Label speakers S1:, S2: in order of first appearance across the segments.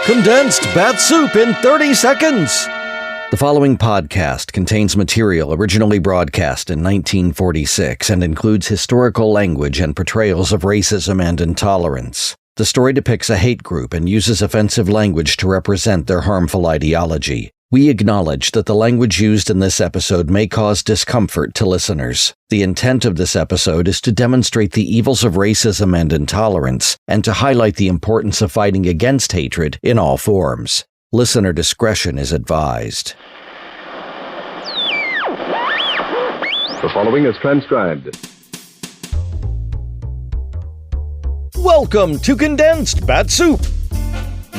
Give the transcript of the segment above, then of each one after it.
S1: Condensed Bat-Supe in 30 seconds. The following podcast contains material originally broadcast in 1946 and includes historical language and portrayals of racism and intolerance. The story depicts a hate group and uses offensive language to represent their harmful ideology. We acknowledge that the language used in this episode may cause discomfort to listeners. The intent of this episode is to demonstrate the evils of racism and intolerance, and to highlight the importance of fighting against hatred in all forms. Listener discretion is advised.
S2: The following is transcribed.
S1: Welcome to Condensed Bat-Supe.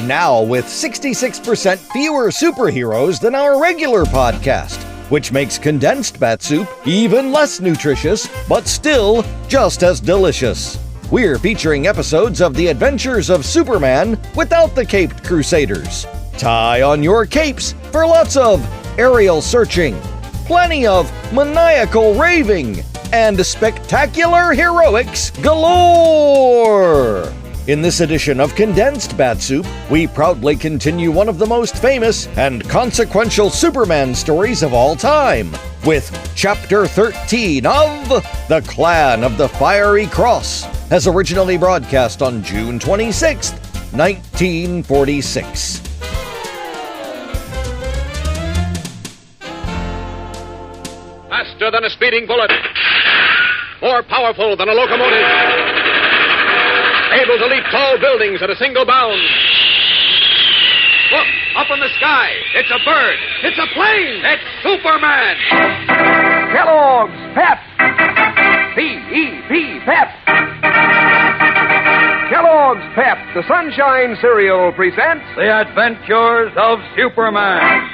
S1: Now with 66% fewer superheroes than our regular podcast, which makes Condensed Bat-Supe even less nutritious, but still just as delicious. We're featuring episodes of the adventures of Superman without the caped crusaders. Tie on your capes for lots of aerial searching, plenty of maniacal raving, and spectacular heroics galore! In this edition of Condensed Bat-Supe, we proudly continue one of the most famous and consequential Superman stories of all time, with Chapter 13 of The Clan of the Fiery Cross, as originally broadcast on June 26, 1946.
S3: Faster than a speeding bullet. More powerful than a locomotive. Able to leap tall buildings at a single bound. Look, up in the sky. It's a bird. It's a plane. It's Superman.
S4: Kellogg's Pep. P-E-P, Pep. Kellogg's Pep, the Sunshine Cereal, presents
S5: The Adventures of Superman.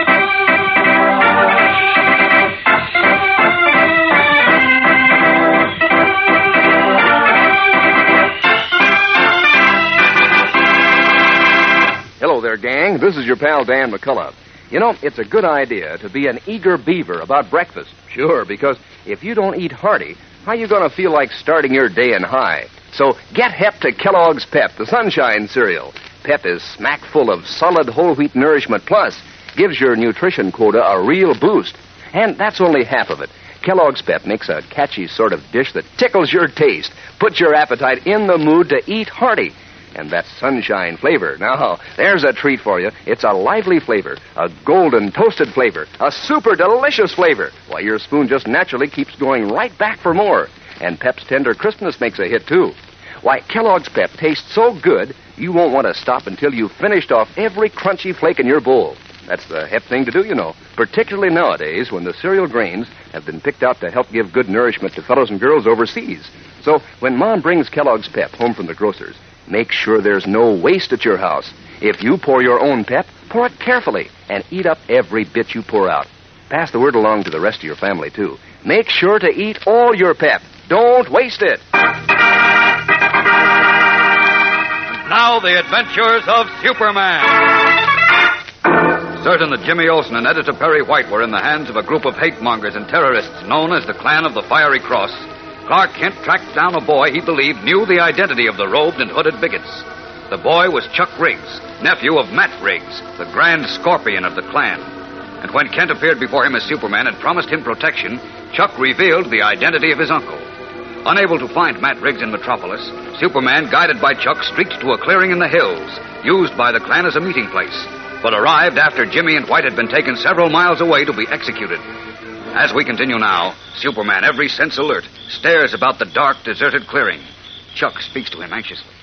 S4: Hello there, gang. This is your pal Dan McCullough. You know, it's a good idea to be an eager beaver about breakfast. Sure, because if you don't eat hearty, how you going to feel like starting your day in high? So get hep to Kellogg's Pep, the Sunshine Cereal. Pep is smack full of solid whole wheat nourishment, plus gives your nutrition quota a real boost. And that's only half of it. Kellogg's Pep makes a catchy sort of dish that tickles your taste, puts your appetite in the mood to eat hearty. And that sunshine flavor. Now, there's a treat for you. It's a lively flavor, a golden toasted flavor, a super delicious flavor. Why, your spoon just naturally keeps going right back for more. And Pep's tender crispness makes a hit, too. Why, Kellogg's Pep tastes so good, you won't want to stop until you've finished off every crunchy flake in your bowl. That's the hep thing to do, you know, particularly nowadays when the cereal grains have been picked out to help give good nourishment to fellows and girls overseas. So when Mom brings Kellogg's Pep home from the grocer's, make sure there's no waste at your house. If you pour your own Pep, pour it carefully and eat up every bit you pour out. Pass the word along to the rest of your family, too. Make sure to eat all your Pep. Don't waste it.
S5: Now, the adventures of Superman. Certain that Jimmy Olsen and Editor Perry White were in the hands of a group of hate-mongers and terrorists known as the Clan of the Fiery Cross, Clark Kent tracked down a boy he believed knew the identity of the robed and hooded bigots. The boy was Chuck Riggs, nephew of Matt Riggs, the Grand Scorpion of the Klan. And when Kent appeared before him as Superman and promised him protection, Chuck revealed the identity of his uncle. Unable to find Matt Riggs in Metropolis, Superman, guided by Chuck, streaked to a clearing in the hills, used by the Klan as a meeting place, but arrived after Jimmy and White had been taken several miles away to be executed. As we continue now, Superman, every sense alert, stares about the dark, deserted clearing. Chuck speaks to him anxiously.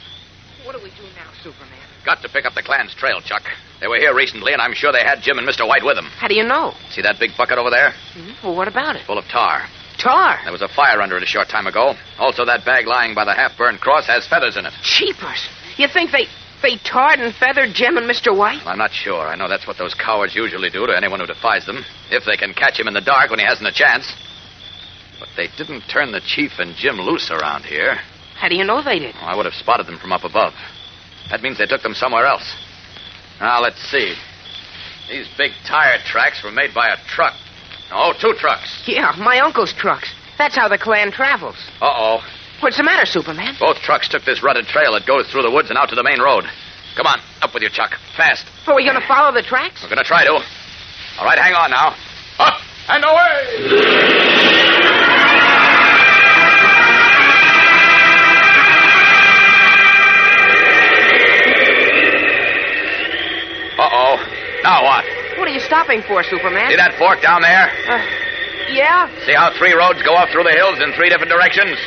S6: What do we do now, Superman?
S3: Got to pick up the Klan's trail, Chuck. They were here recently, and I'm sure they had Jim and Mr. White with them.
S6: How do you know?
S3: See that big bucket over there?
S6: Mm-hmm. Well, what about it?
S3: Full of tar.
S6: Tar?
S3: There was a fire under it a short time ago. Also, that bag lying by the half-burned cross has feathers in it.
S6: Cheapers. You think they tarred and feathered Jim and Mr. White?
S3: I'm not sure. I know that's what those cowards usually do to anyone who defies them, if they can catch him in the dark when he hasn't a chance. But they didn't turn the Chief and Jim loose around here.
S6: How do you know they did?
S3: Oh, I would have spotted them from up above. That means they took them somewhere else. Now, let's see. These big tire tracks were made by a truck. Oh, 2 trucks.
S6: Yeah, my uncle's trucks. That's how the Klan travels.
S3: Uh-oh.
S6: What's the matter, Superman?
S3: Both trucks took this rutted trail that goes through the woods and out to the main road. Come on, up
S5: Up with you, Chuck. Fast.
S6: Are we going to follow the tracks?
S5: We're going to try to. All right, hang on now. Up and away! Uh-oh. Now what?
S6: What are you stopping for, Superman?
S5: See that fork down there?
S6: Yeah?
S5: See how 3 roads go off through the hills in 3 different directions?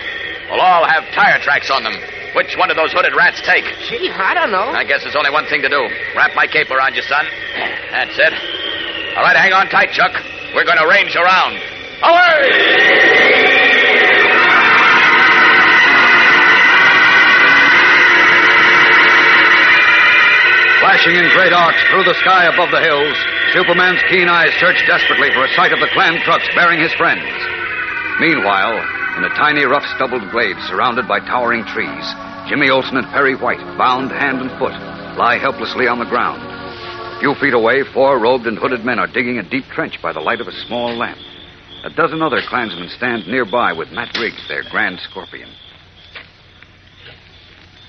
S5: We'll all have tire tracks on them. Which one do those hooded rats take?
S6: Gee, I don't know.
S5: I guess there's only one thing to do. Wrap my cape around you, son. That's it. All right, hang on tight, Chuck. We're going to range around. Away! Flashing in great arcs through the sky above the hills, Superman's keen eyes search desperately for a sight of the clan trucks bearing his friends. Meanwhile, in a tiny, rough, stubbled glade surrounded by towering trees, Jimmy Olsen and Perry White, bound hand and foot, lie helplessly on the ground. A few feet away, 4 robed and hooded men are digging a deep trench by the light of a small lamp. A dozen other clansmen stand nearby with Matt Riggs, their grand scorpion.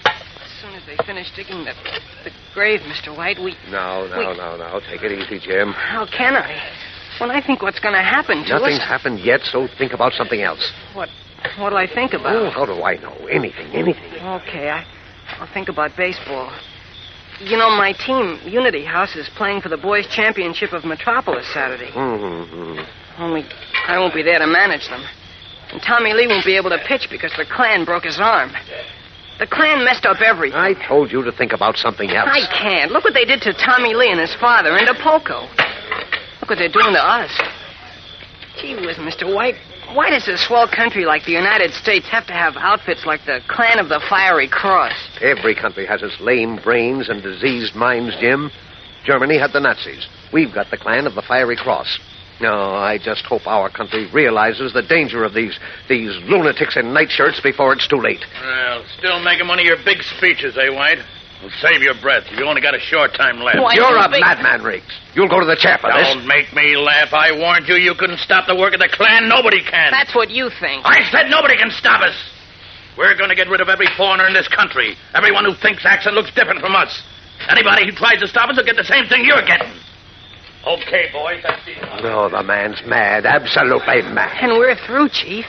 S6: As soon as they finish digging the grave, Mr. White,
S4: No. Take it easy, Jim.
S6: How can I? When I think what's going to happen to
S4: Nothing's
S6: us...
S4: happened yet, so think about something else.
S6: What'll I think about?
S4: Oh, how do I know? Anything.
S6: Okay, I'll think about baseball. You know, my team, Unity House, is playing for the boys' championship of Metropolis Saturday.
S4: Mm-hmm.
S6: Only I won't be there to manage them. And Tommy Lee won't be able to pitch because the Klan broke his arm. The Klan messed up everything.
S4: I told you to think about something else.
S6: I can't. Look what they did to Tommy Lee and his father and to Poco. Look what they're doing to us. Gee whiz, Mr. White. Why does a swell country like the United States have to have outfits like the Clan of the Fiery Cross?
S4: Every country has its lame brains and diseased minds, Jim. Germany had the Nazis. We've got the Clan of the Fiery Cross. No, I just hope our country realizes the danger of these lunatics in nightshirts before it's too late.
S7: Well, still making one of your big speeches, eh, White? Well, save your breath. You've only got a short time left.
S6: Why,
S4: You're a madman, Riggs. You'll go to the chair for this.
S7: Don't make me laugh. I warned you couldn't stop the work of the Klan. Nobody can.
S6: That's what you think.
S7: I said nobody can stop us. We're going to get rid of every foreigner in this country. Everyone who thinks, acts, and looks different from us. Anybody who tries to stop us will get the same thing you're getting. Okay, boys, that's it.
S4: No, the man's mad. Absolutely mad.
S6: And we're through, Chief.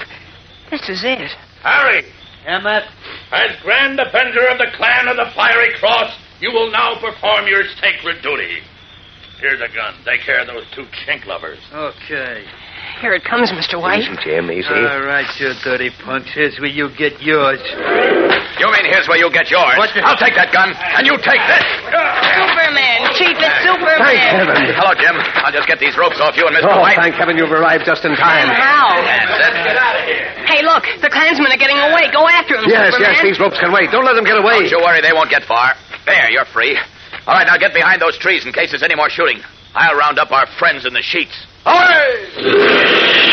S6: This is it.
S7: Harry,
S8: Yeah, Matt?
S7: as Grand Defender of the Clan of the Fiery Cross, you will now perform your sacred duty. Here's a gun. Take care of those 2 chink lovers.
S8: Okay.
S6: Here it comes, Mr. White.
S4: Easy, Jim, easy.
S8: All right, you dirty punch. Here's where you get yours.
S5: You mean here's where you get yours? I'll take that gun, and you take this.
S6: Superman, Chief, it's Superman.
S4: Thank heaven.
S5: Hello, Jim. I'll just get these ropes off you and Mr.
S4: Oh,
S5: White.
S4: thank heaven you've arrived just in time.
S6: How?
S5: That's it.
S7: Get out of here.
S6: Hey, look, the Klansmen are getting away. Go after them,
S4: Yes,
S6: Superman.
S4: these ropes can wait. Don't let them get away.
S5: Don't you worry, they won't get far. There, you're free. All right, now get behind those trees in case there's any more shooting. I'll round up our friends in the sheets. Away!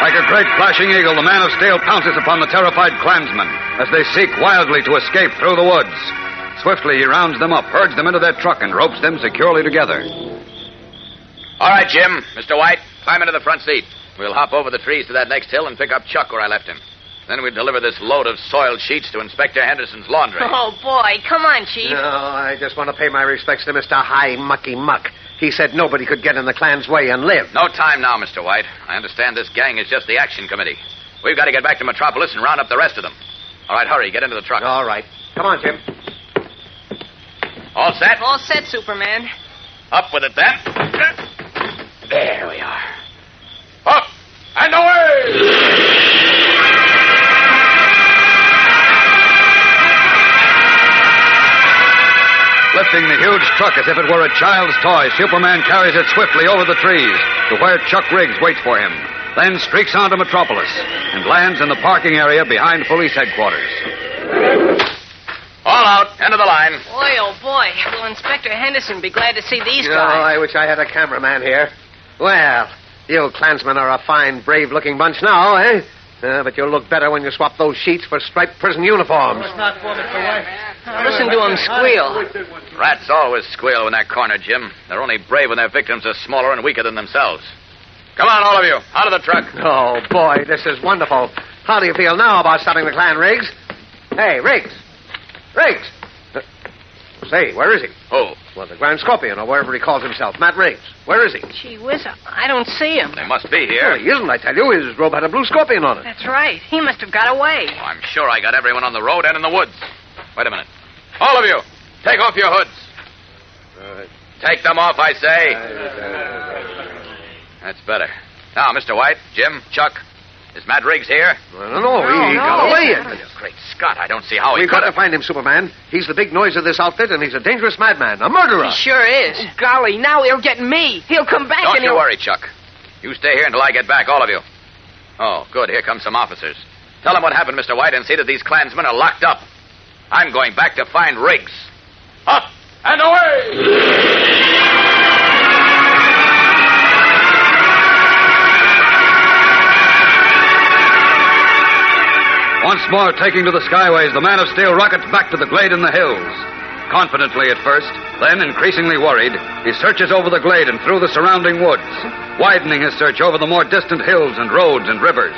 S5: Like a great flashing eagle, the man of steel pounces upon the terrified Klansmen as they seek wildly to escape through the woods. Swiftly, he rounds them up, herds them into their truck, and ropes them securely together. All right, Jim, Mr. White, climb into the front seat. We'll hop over the trees to that next hill and pick up Chuck where I left him. Then we'll deliver this load of soiled sheets to Inspector Henderson's laundry.
S6: Oh, boy. Come on, Chief.
S4: No, I just want to pay my respects to Mr. High Mucky Muck. He said nobody could get in the Klan's way and live.
S5: No time now, Mr. White. I understand this gang is just the action committee. We've got to get back to Metropolis and round up the rest of them. All right, hurry. Get into the truck.
S4: All right. Come on, Jim.
S5: All set?
S6: All set, Superman.
S5: Up with it, then. There we are. Up and away! Lifting the huge truck as if it were a child's toy, Superman carries it swiftly over the trees to where Chuck Riggs waits for him, then streaks on to Metropolis and lands in the parking area behind police headquarters. All out, end of the line.
S6: Boy, oh, boy. Will Inspector Henderson be glad to see these
S4: Oh,
S6: guys?
S4: I wish I had a cameraman here. Well, you Klansmen are a fine, brave-looking bunch now, eh? But you'll look better when you swap those sheets for striped prison uniforms.
S8: Not for Mr. White.
S6: Listen to him squeal.
S5: Rats always squeal when they're cornered, Jim. They're only brave when their victims are smaller and weaker than themselves. Come on, all of you. Out of the truck.
S4: Oh, boy, this is wonderful.
S9: How do you feel now about stopping the clan, Riggs? Hey, Riggs! Riggs! Say, where is he?
S3: Oh.
S9: Well, the Grand Scorpion, or wherever he calls himself. Matt Riggs. Where is he?
S6: Gee whiz, I don't see him.
S3: They must be
S9: Well,
S3: here.
S9: he isn't, I tell you. His robe had a blue scorpion on it.
S6: That's right. He must have got away.
S3: Oh, I'm sure I got everyone on the road and in the woods. Wait a minute. All of you, take off your hoods. Take them off, I say. That's better. Now, Mr. White, Jim, Chuck, is Matt Riggs here?
S9: No, he got away.
S3: Great Scott, I don't see how he
S9: We've
S3: could
S9: got to find him, Superman. He's the big noise of this outfit, and he's a dangerous madman, a murderer.
S6: He sure is. Golly, now he'll get me. He'll come back
S3: Don't
S6: and
S3: you
S6: he'll...
S3: worry, Chuck. You stay here until I get back, all of you. Oh, good. Here come some officers. Tell them what happened, Mr. White, and see that these Klansmen are locked up. I'm going back to find Riggs. Up and away!
S5: Once more taking to the skyways, the Man of Steel rockets back to the glade in the hills. Confidently at first, then increasingly worried, he searches over the glade and through the surrounding woods, widening his search over the more distant hills and roads and rivers.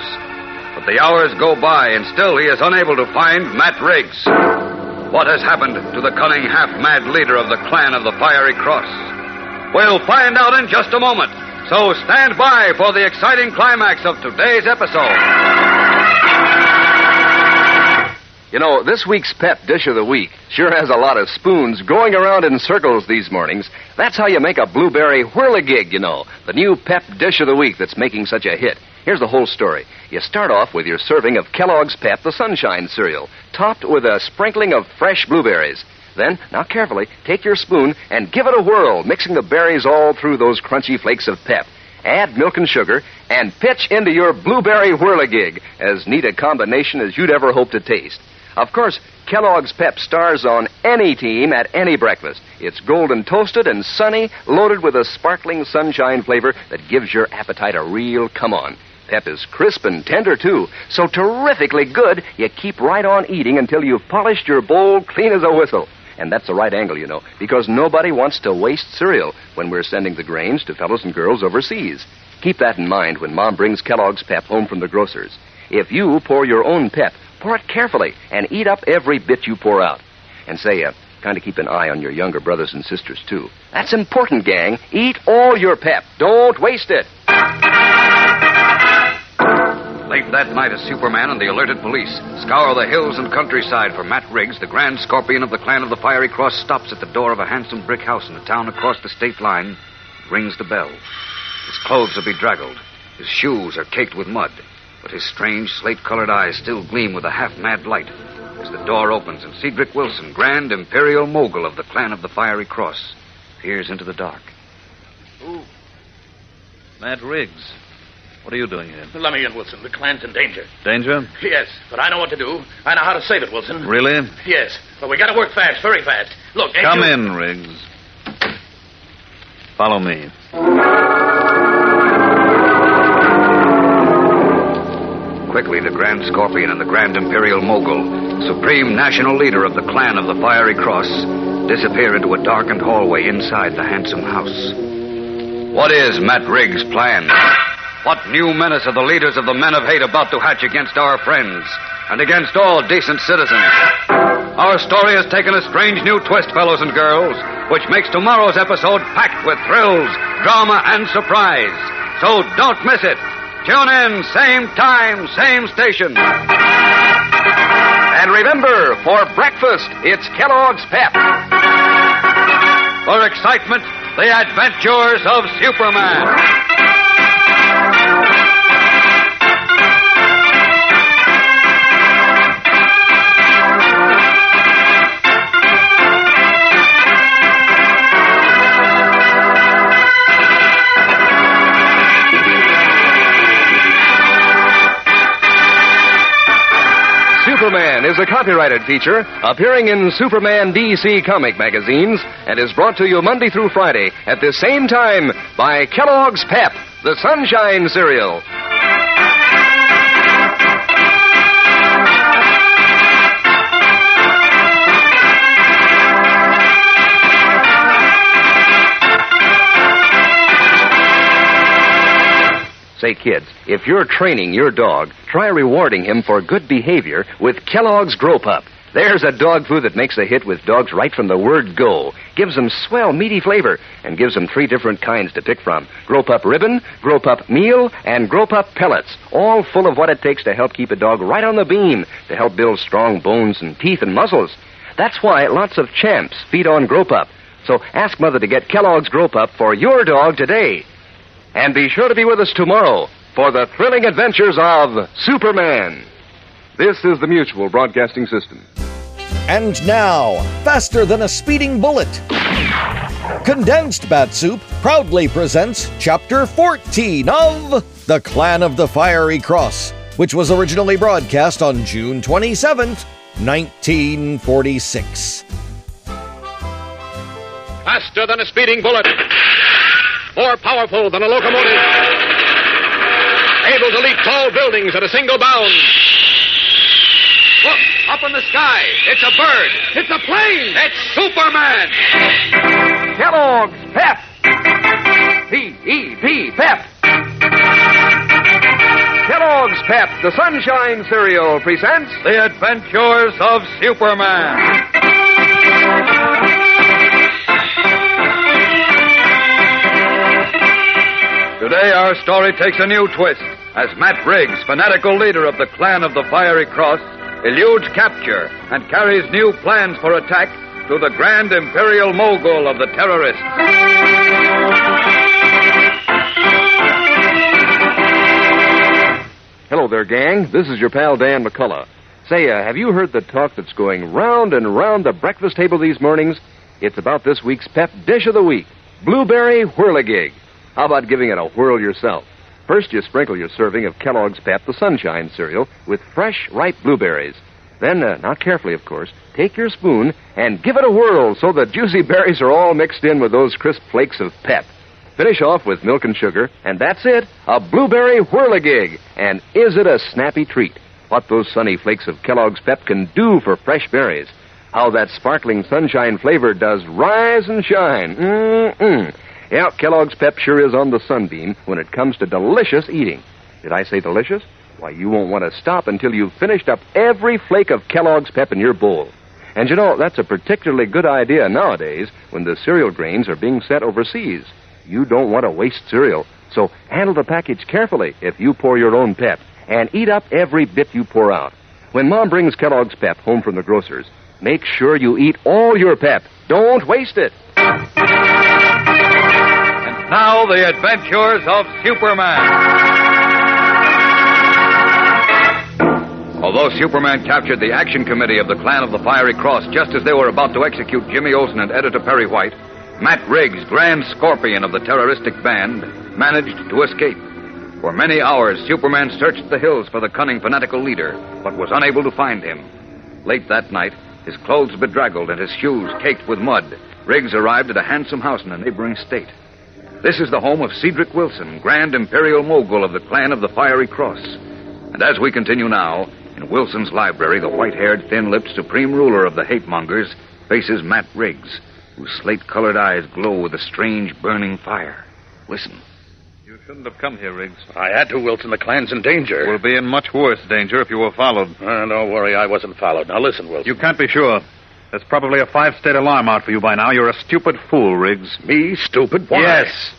S5: But the hours go by, and still he is unable to find Matt Riggs. What has happened to the cunning, half-mad leader of the clan of the Fiery Cross? We'll find out in just a moment. So stand by for the exciting climax of today's episode.
S4: You know, this week's Pep Dish of the Week sure has a lot of spoons going around in circles these mornings. That's how you make a blueberry whirligig, you know, the new Pep Dish of the Week that's making such a hit. Here's the whole story. You start off with your serving of Kellogg's Pep, the Sunshine cereal, topped with a sprinkling of fresh blueberries. Then, now carefully, take your spoon and give it a whirl, mixing the berries all through those crunchy flakes of Pep. Add milk and sugar, and pitch into your blueberry whirligig, as neat a combination as you'd ever hope to taste. Of course, Kellogg's Pep stars on any team at any breakfast. It's golden toasted and sunny, loaded with a sparkling sunshine flavor that gives your appetite a real come-on. Pep is crisp and tender, too, so terrifically good you keep right on eating until you've polished your bowl clean as a whistle. And that's the right angle, you know, because nobody wants to waste cereal when we're sending the grains to fellows and girls overseas. Keep that in mind when Mom brings Kellogg's Pep home from the grocer's. If you pour your own Pep, pour it carefully and eat up every bit you pour out. And say, kind of keep an eye on your younger brothers and sisters, too. That's important, gang. Eat all your Pep. Don't waste it.
S5: Late that night, as Superman and the alerted police scour the hills and countryside for Matt Riggs, the Grand Scorpion of the clan of the Fiery Cross stops at the door of a handsome brick house in a town across the state line, rings the bell. His clothes are bedraggled. His shoes are caked with mud. But his strange, slate-colored eyes still gleam with a half-mad light as the door opens and Cedric Wilson, Grand Imperial Mogul of the clan of the Fiery Cross, peers into the dark.
S8: Ooh. Matt Riggs. What are you doing here?
S7: Let me in, Wilson. The clan's in danger.
S8: Danger?
S7: Yes, but I know what to do. I know how to save it, Wilson.
S8: Really?
S7: Yes, but we got to work fast, very fast. Look, ain't
S8: Come
S7: you...
S8: in, Riggs. Follow me.
S5: Quickly, the Grand Scorpion and the Grand Imperial Mogul, supreme national leader of the clan of the Fiery Cross, disappear into a darkened hallway inside the handsome house. What is Matt Riggs' plan? What new menace are the leaders of the men of hate about to hatch against our friends and against all decent citizens? Our story has taken a strange new twist, fellows and girls, which makes tomorrow's episode packed with thrills, drama, and surprise. So don't miss it. Tune in, same time, same station.
S4: And remember, for breakfast, it's Kellogg's Pep.
S5: For excitement, the adventures of Superman.
S4: Superman is a copyrighted feature appearing in Superman DC comic magazines and is brought to you Monday through Friday at the same time by Kellogg's Pep, the Sunshine cereal. Say, kids, if you're training your dog, try rewarding him for good behavior with Kellogg's Grow Pup. There's a dog food that makes a hit with dogs right from the word go. Gives them swell, meaty flavor, and gives them 3 different kinds to pick from. Grow Pup Ribbon, Grow Pup Meal, and Grow Pup Pellets. All full of what it takes to help keep a dog right on the beam, to help build strong bones and teeth and muscles. That's why lots of champs feed on Grow Pup. So ask Mother to get Kellogg's Grow Pup for your dog today. And be sure to be with us tomorrow for the thrilling adventures of Superman. This is the Mutual Broadcasting System.
S1: And now, faster than a speeding bullet, Condensed Bat-Supe proudly presents Chapter 14 of The Clan of the Fiery Cross, which was originally broadcast on June 27th, 1946.
S3: Faster than a speeding bullet. More powerful than a locomotive. Able to leap tall buildings at a single bound.
S5: Look, up in the sky. It's a bird. It's a plane. It's Superman.
S4: Kellogg's Pep. P-E-P, Pep. Kellogg's Pep, the Sunshine Cereal, presents
S5: The Adventures of Superman. Today our story takes a new twist as Matt Briggs, fanatical leader of the Clan of the Fiery Cross, eludes capture and carries new plans for attack to the Grand Imperial Mogul of the terrorists.
S4: Hello there, gang. This is your pal Dan McCullough. Say, have you heard the talk that's going round and round the breakfast table these mornings? It's about this week's Pep Dish of the Week, Blueberry Whirligig. How about giving it a whirl yourself? First, you sprinkle your serving of Kellogg's Pep, the Sunshine Cereal, with fresh, ripe blueberries. Then, not carefully, of course, take your spoon and give it a whirl so the juicy berries are all mixed in with those crisp flakes of pep. Finish off with milk and sugar, and that's it, a Blueberry Whirligig. And is it a snappy treat? What those sunny flakes of Kellogg's Pep can do for fresh berries. How that sparkling sunshine flavor does rise and shine. Mm-mm. Yeah, Kellogg's Pep sure is on the sunbeam when it comes to delicious eating. Did I say delicious? Why, you won't want to stop until you've finished up every flake of Kellogg's Pep in your bowl. And you know, that's a particularly good idea nowadays when the cereal grains are being sent overseas. You don't want to waste cereal, so handle the package carefully if you pour your own Pep, and eat up every bit you pour out. When Mom brings Kellogg's Pep home from the grocer's, make sure you eat all your Pep. Don't waste it.
S5: Now, the adventures of Superman. Although Superman captured the action committee of the Clan of the Fiery Cross just as they were about to execute Jimmy Olsen and Editor Perry White, Matt Briggs, Grand Scorpion of the terroristic band, managed to escape. For many hours, Superman searched the hills for the cunning fanatical leader, but was unable to find him. Late that night, his clothes bedraggled and his shoes caked with mud, Briggs arrived at a handsome house in a neighboring state. This is the home of Cedric Wilson, Grand Imperial Mogul of the Clan of the Fiery Cross. And as we continue now, in Wilson's library, the white-haired, thin-lipped supreme ruler of the hate-mongers faces Matt Briggs, whose slate-colored eyes glow with a strange, burning fire. Listen.
S8: You shouldn't have come here, Riggs.
S7: I had to, Wilson. The clan's in danger.
S8: We'll be in much worse danger if you were followed.
S7: Don't worry, I wasn't followed. Now listen, Wilson.
S8: You can't be sure. There's probably a 5-state alarm out for you by now. You're a stupid fool, Riggs.
S7: Me, stupid? Why?
S8: Yes.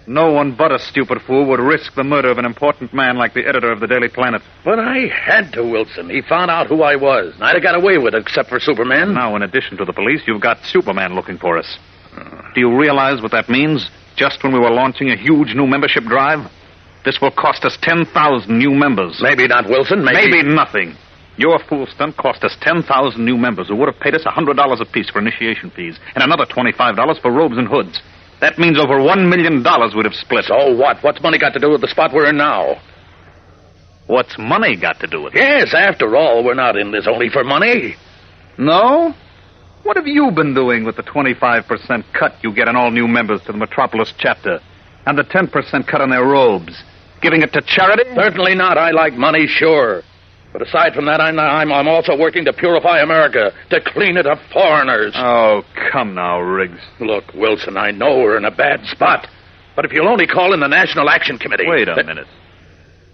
S8: No one but a stupid fool would risk the murder of an important man like the editor of the Daily Planet.
S7: But I had to, Wilson. He found out who I was. I'd have got away with it, except for Superman.
S8: Now, in addition to the police, you've got Superman looking for us. Do you realize what that means? Just when we were launching a huge new membership drive? This will cost us 10,000 new members.
S7: Maybe not, Wilson.
S8: Maybe nothing. Your fool stunt cost us 10,000 new members who would have paid us $100 apiece for initiation fees and another $25 for robes and hoods. That means over $1 million would have split.
S7: So what? What's money got to do with the spot we're in now?
S8: What's money got to do with it?
S7: Yes, after all, we're not in this only for money.
S8: No? What have you been doing with the 25% cut you get on all new members to the Metropolis chapter and the 10% cut on their robes? Giving it to charity?
S7: Certainly not. I like money, sure. But aside from that, I'm also working to purify America, to clean it of foreigners.
S8: Oh, come now, Riggs.
S7: Look, Wilson, I know we're in a bad spot, But if you'll only call in the National Action Committee...
S8: Wait a minute.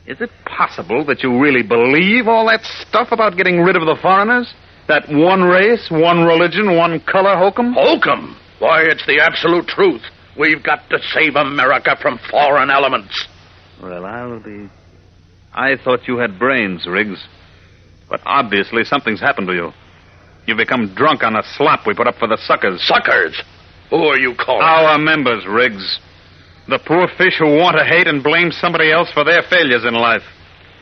S8: Is it possible that you really believe all that stuff about getting rid of the foreigners? That one race, one religion, one color hokum?
S7: Hokum? Why, it's the absolute truth. We've got to save America from foreign elements.
S8: Well, I thought you had brains, Riggs. But obviously something's happened to you. You've become drunk on the slop we put up for the suckers.
S7: Suckers? Who are you calling?
S8: Our members, Riggs. The poor fish who want to hate and blame somebody else for their failures in life.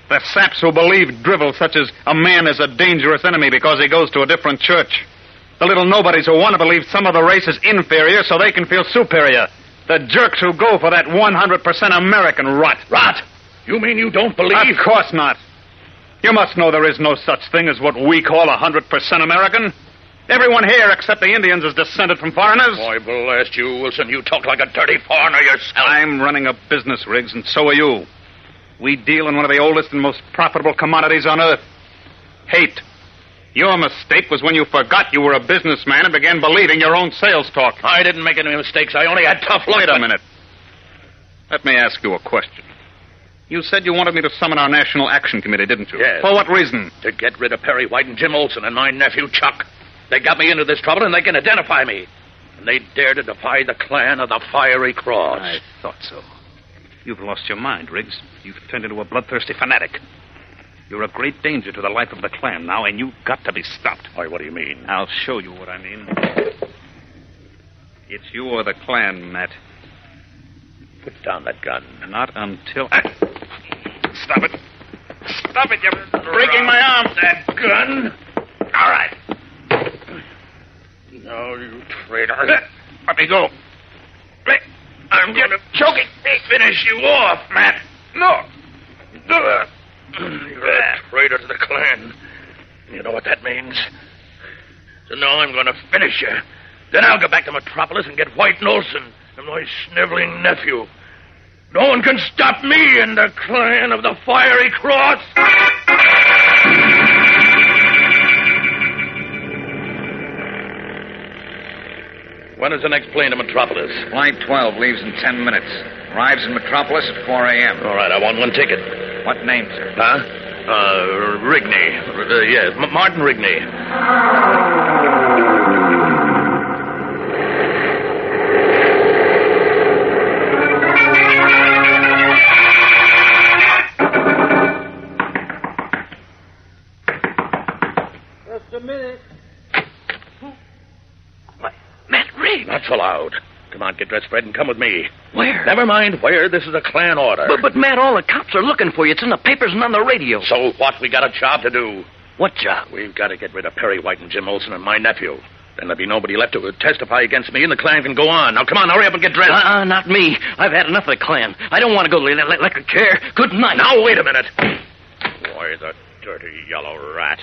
S8: The saps who believe drivel such as a man is a dangerous enemy because he goes to a different church. The little nobodies who want to believe some of the race is inferior so they can feel superior. The jerks who go for that 100% American rot.
S7: Rot? You mean you don't believe...
S8: Of course not. You must know there is no such thing as what we call 100% American. Everyone here except the Indians is descended from foreigners.
S7: Boy, blast you, Wilson. You talk like a dirty foreigner yourself.
S8: I'm running a business, Riggs, and so are you. We deal in one of the oldest and most profitable commodities on earth. Hate. Your mistake was when you forgot you were a businessman and began believing your own sales talk.
S7: I didn't make any mistakes. I only had tough luck.
S8: Wait a minute. Let me ask you a question. You said you wanted me to summon our National Action Committee, didn't you?
S7: Yes.
S8: For what reason?
S7: To get rid of Perry White and Jim Olsen and my nephew, Chuck. They got me into this trouble, and they can identify me. And they dare to defy the clan of the Fiery Cross.
S8: I thought so. You've lost your mind, Riggs. You've turned into a bloodthirsty fanatic. You're a great danger to the life of the clan now, and you've got to be stopped.
S7: Why, what do you mean?
S8: I'll show you what I mean. It's you or the clan, Matt.
S7: Put down that gun.
S8: Not until... Stop it. Stop it, you're breaking my arm.
S7: That gun? All right. No, you traitor.
S8: Let me go.
S7: I'm going to choking. Finish you off, Matt.
S8: No.
S7: You're a traitor to the clan. You know what that means? So now I'm going to finish you. Then I'll go back to Metropolis and get White and Olsen and my sniveling nephew. No one can stop me in the clan of the Fiery Cross. When is the next plane to Metropolis?
S5: Flight 12 leaves in 10 minutes. Arrives in Metropolis at 4 a.m.
S7: All right, I want one ticket.
S5: What name, sir?
S7: Huh? Rigney. Yes, Martin Rigney.
S6: Just a minute.
S7: What? Matt Riggs. Not so loud. Come on, get dressed, Fred, and come with me.
S6: Where?
S7: Never mind where. This is a clan order.
S6: But, Matt, all the cops are looking for you. It's in the papers and on the radio.
S7: So what? We got a job to do.
S6: What job?
S7: We've got to get rid of Perry White and Jim Olsen and my nephew. Then there'll be nobody left to testify against me, and the clan can go on. Now, come on, hurry up and get dressed.
S6: Not me. I've had enough of the clan. I don't want to go like a chair. Good night.
S7: Now, wait a minute. Boy, the dirty yellow rat.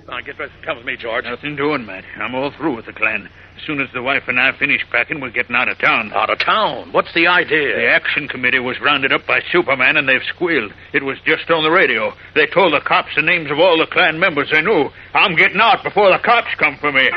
S7: Come on, get dressed. Come with me, George.
S8: Nothing doing, Matt. I'm all through with the clan. As soon as the wife and I finish packing, we're getting out of town.
S7: Out of town? What's the idea?
S8: The action committee was rounded up by Superman, and they've squealed. It was just on the radio. They told the cops the names of all the clan members they knew. I'm getting out before the cops come for me.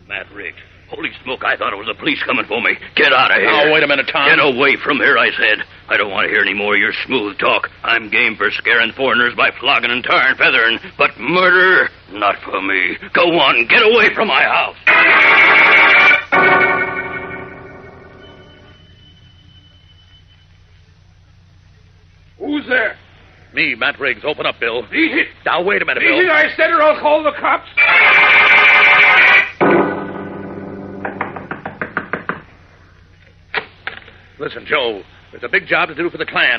S7: Matt Riggs. Holy smoke, I thought it was the police coming for me. Get out of here.
S10: Now, wait a minute, Tom.
S7: Get away from here, I said. I don't want to hear any more of your smooth talk. I'm game for scaring foreigners by flogging and tar and feathering, but murder, not for me. Go on, get away from my house.
S10: Who's there?
S7: Me, Matt Riggs. Open up, Bill.
S10: Easy.
S7: Now, wait a minute, Bill.
S10: Easy, I said, or I'll call the cops.
S7: Listen, Joe, there's a big job to do for the clan.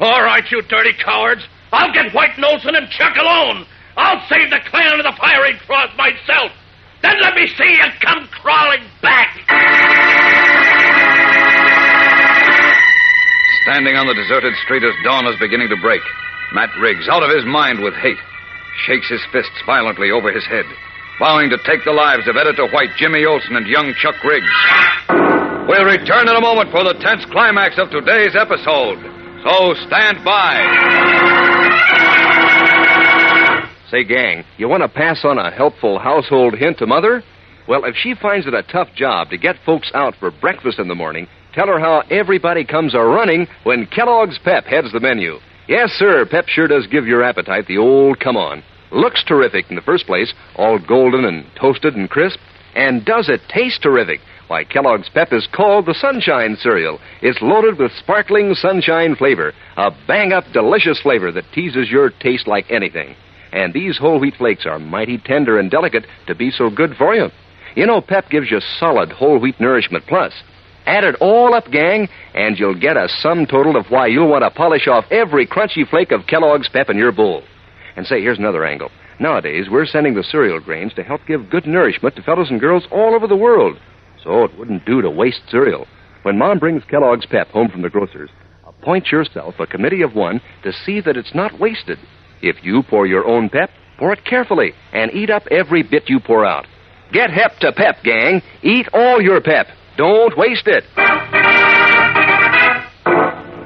S7: All right, you dirty cowards. I'll get White and Olsen and Chuck alone. I'll save the clan of the Fiery Cross myself. Then let me see you come crawling back.
S5: Standing on the deserted street as dawn is beginning to break, Matt Riggs, out of his mind with hate, shakes his fists violently over his head, vowing to take the lives of Editor White, Jimmy Olsen, and young Chuck Riggs. We'll return in a moment for the tense climax of today's episode. So stand by.
S4: Say, gang, you want to pass on a helpful household hint to Mother? Well, if she finds it a tough job to get folks out for breakfast in the morning, tell her how everybody comes a-running when Kellogg's Pep heads the menu. Yes, sir, Pep sure does give your appetite the old come-on. Looks terrific in the first place, all golden and toasted and crisp. And does it taste terrific? Why, Kellogg's Pep is called the Sunshine Cereal. It's loaded with sparkling sunshine flavor, a bang-up delicious flavor that teases your taste like anything. And these whole wheat flakes are mighty tender and delicate to be so good for you. You know, Pep gives you solid whole wheat nourishment plus. Add it all up, gang, and you'll get a sum total of why you'll want to polish off every crunchy flake of Kellogg's Pep in your bowl. And say, here's another angle. Nowadays, we're sending the cereal grains to help give good nourishment to fellows and girls all over the world. So it wouldn't do to waste cereal. When Mom brings Kellogg's Pep home from the grocer's, appoint yourself a committee of one to see that it's not wasted. If you pour your own Pep, pour it carefully and eat up every bit you pour out. Get hep to Pep, gang. Eat all your Pep. Don't waste it.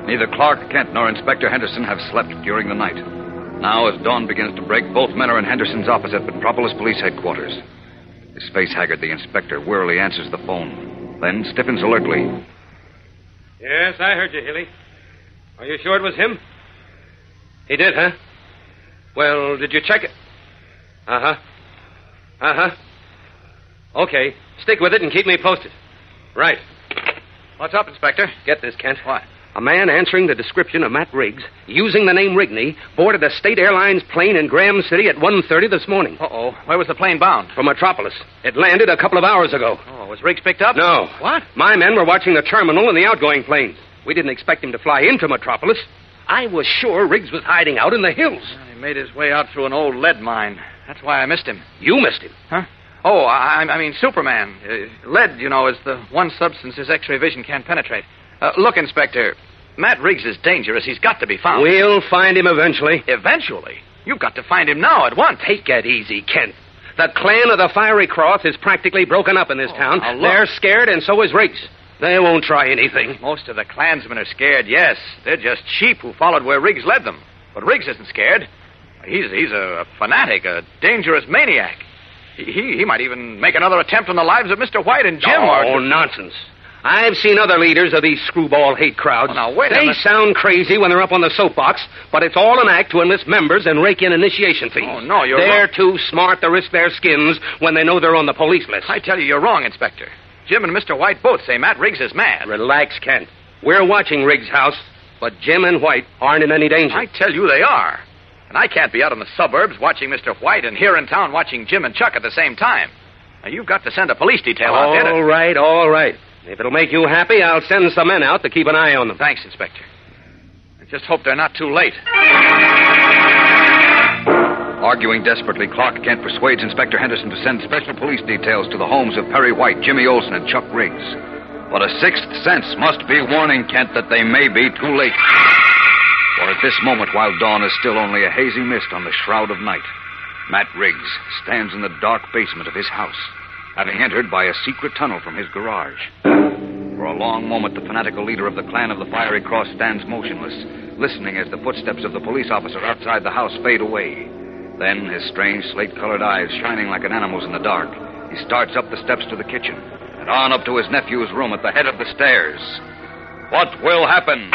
S5: Neither Clark Kent nor Inspector Henderson have slept during the night. Now, as dawn begins to break, both men are in Henderson's office at Metropolis Police Headquarters. His face haggard, the inspector wearily answers the phone, then stiffens alertly.
S11: Yes, I heard you, Hilly. Are you sure it was him? He did, huh? Well, did you check it? Okay. Stick with it and keep me posted. Right.
S9: What's up, Inspector?
S11: Get this, Kent.
S9: What?
S11: A man answering the description of Matt Riggs, using the name Rigney, boarded a State Airlines plane in Graham City at 1:30 this morning.
S9: Uh-oh. Where was the plane bound?
S11: From Metropolis. It landed a couple of hours ago.
S9: Oh, was Riggs picked up?
S11: No.
S9: What?
S11: My men were watching the terminal and the outgoing planes. We didn't expect him to fly into Metropolis. I was sure Riggs was hiding out in the hills.
S9: He made his way out through an old lead mine. That's why I missed him.
S11: You missed him?
S9: Huh? Oh, I mean Superman. Lead, you know, is the one substance his X-ray vision can't penetrate. Look, Inspector, Matt Riggs is dangerous. He's got to be found.
S11: We'll find him eventually.
S9: Eventually? You've got to find him now at once.
S11: Take it easy, Kent. The clan of the Fiery Cross is practically broken up in this town. They're scared, and so is Riggs. They won't try anything.
S9: Most of the Klansmen are scared, yes. They're just sheep who followed where Riggs led them. But Riggs isn't scared. He's a fanatic, a dangerous maniac. He might even make another attempt on the lives of Mr. White and Jim.
S11: Oh, nonsense. I've seen other leaders of these screwball hate crowds.
S9: Oh, now, wait a minute.
S11: They sound crazy when they're up on the soapbox, but it's all an act to enlist members and rake in initiation fees.
S9: Oh, no, you're
S11: They're
S9: wrong.
S11: too smart to risk their skins when they know they're on the police list.
S9: I tell you, you're wrong, Inspector. Jim and Mr. White both say Matt Riggs is mad.
S11: Relax, Kent. We're watching Riggs' house, but Jim and White aren't in any danger.
S9: I tell you they are. And I can't be out in the suburbs watching Mr. White and here in town watching Jim and Chuck at the same time. Now, you've got to send a police detail out there.
S11: All right. If it'll make you happy, I'll send some men out to keep an eye on them.
S9: Thanks, Inspector. I just hope they're not too late.
S5: Arguing desperately, Clark Kent persuades Inspector Henderson to send special police details to the homes of Perry White, Jimmy Olsen, and Chuck Riggs. But a sixth sense must be warning Kent that they may be too late. For at this moment, while dawn is still only a hazy mist on the shroud of night, Matt Riggs stands in the dark basement of his house, having entered by a secret tunnel from his garage. For a long moment, the fanatical leader of the clan of the Fiery Cross stands motionless, listening as the footsteps of the police officer outside the house fade away. Then, his strange slate-colored eyes shining like an animal's in the dark, he starts up the steps to the kitchen and on up to his nephew's room at the head of the stairs. What will happen?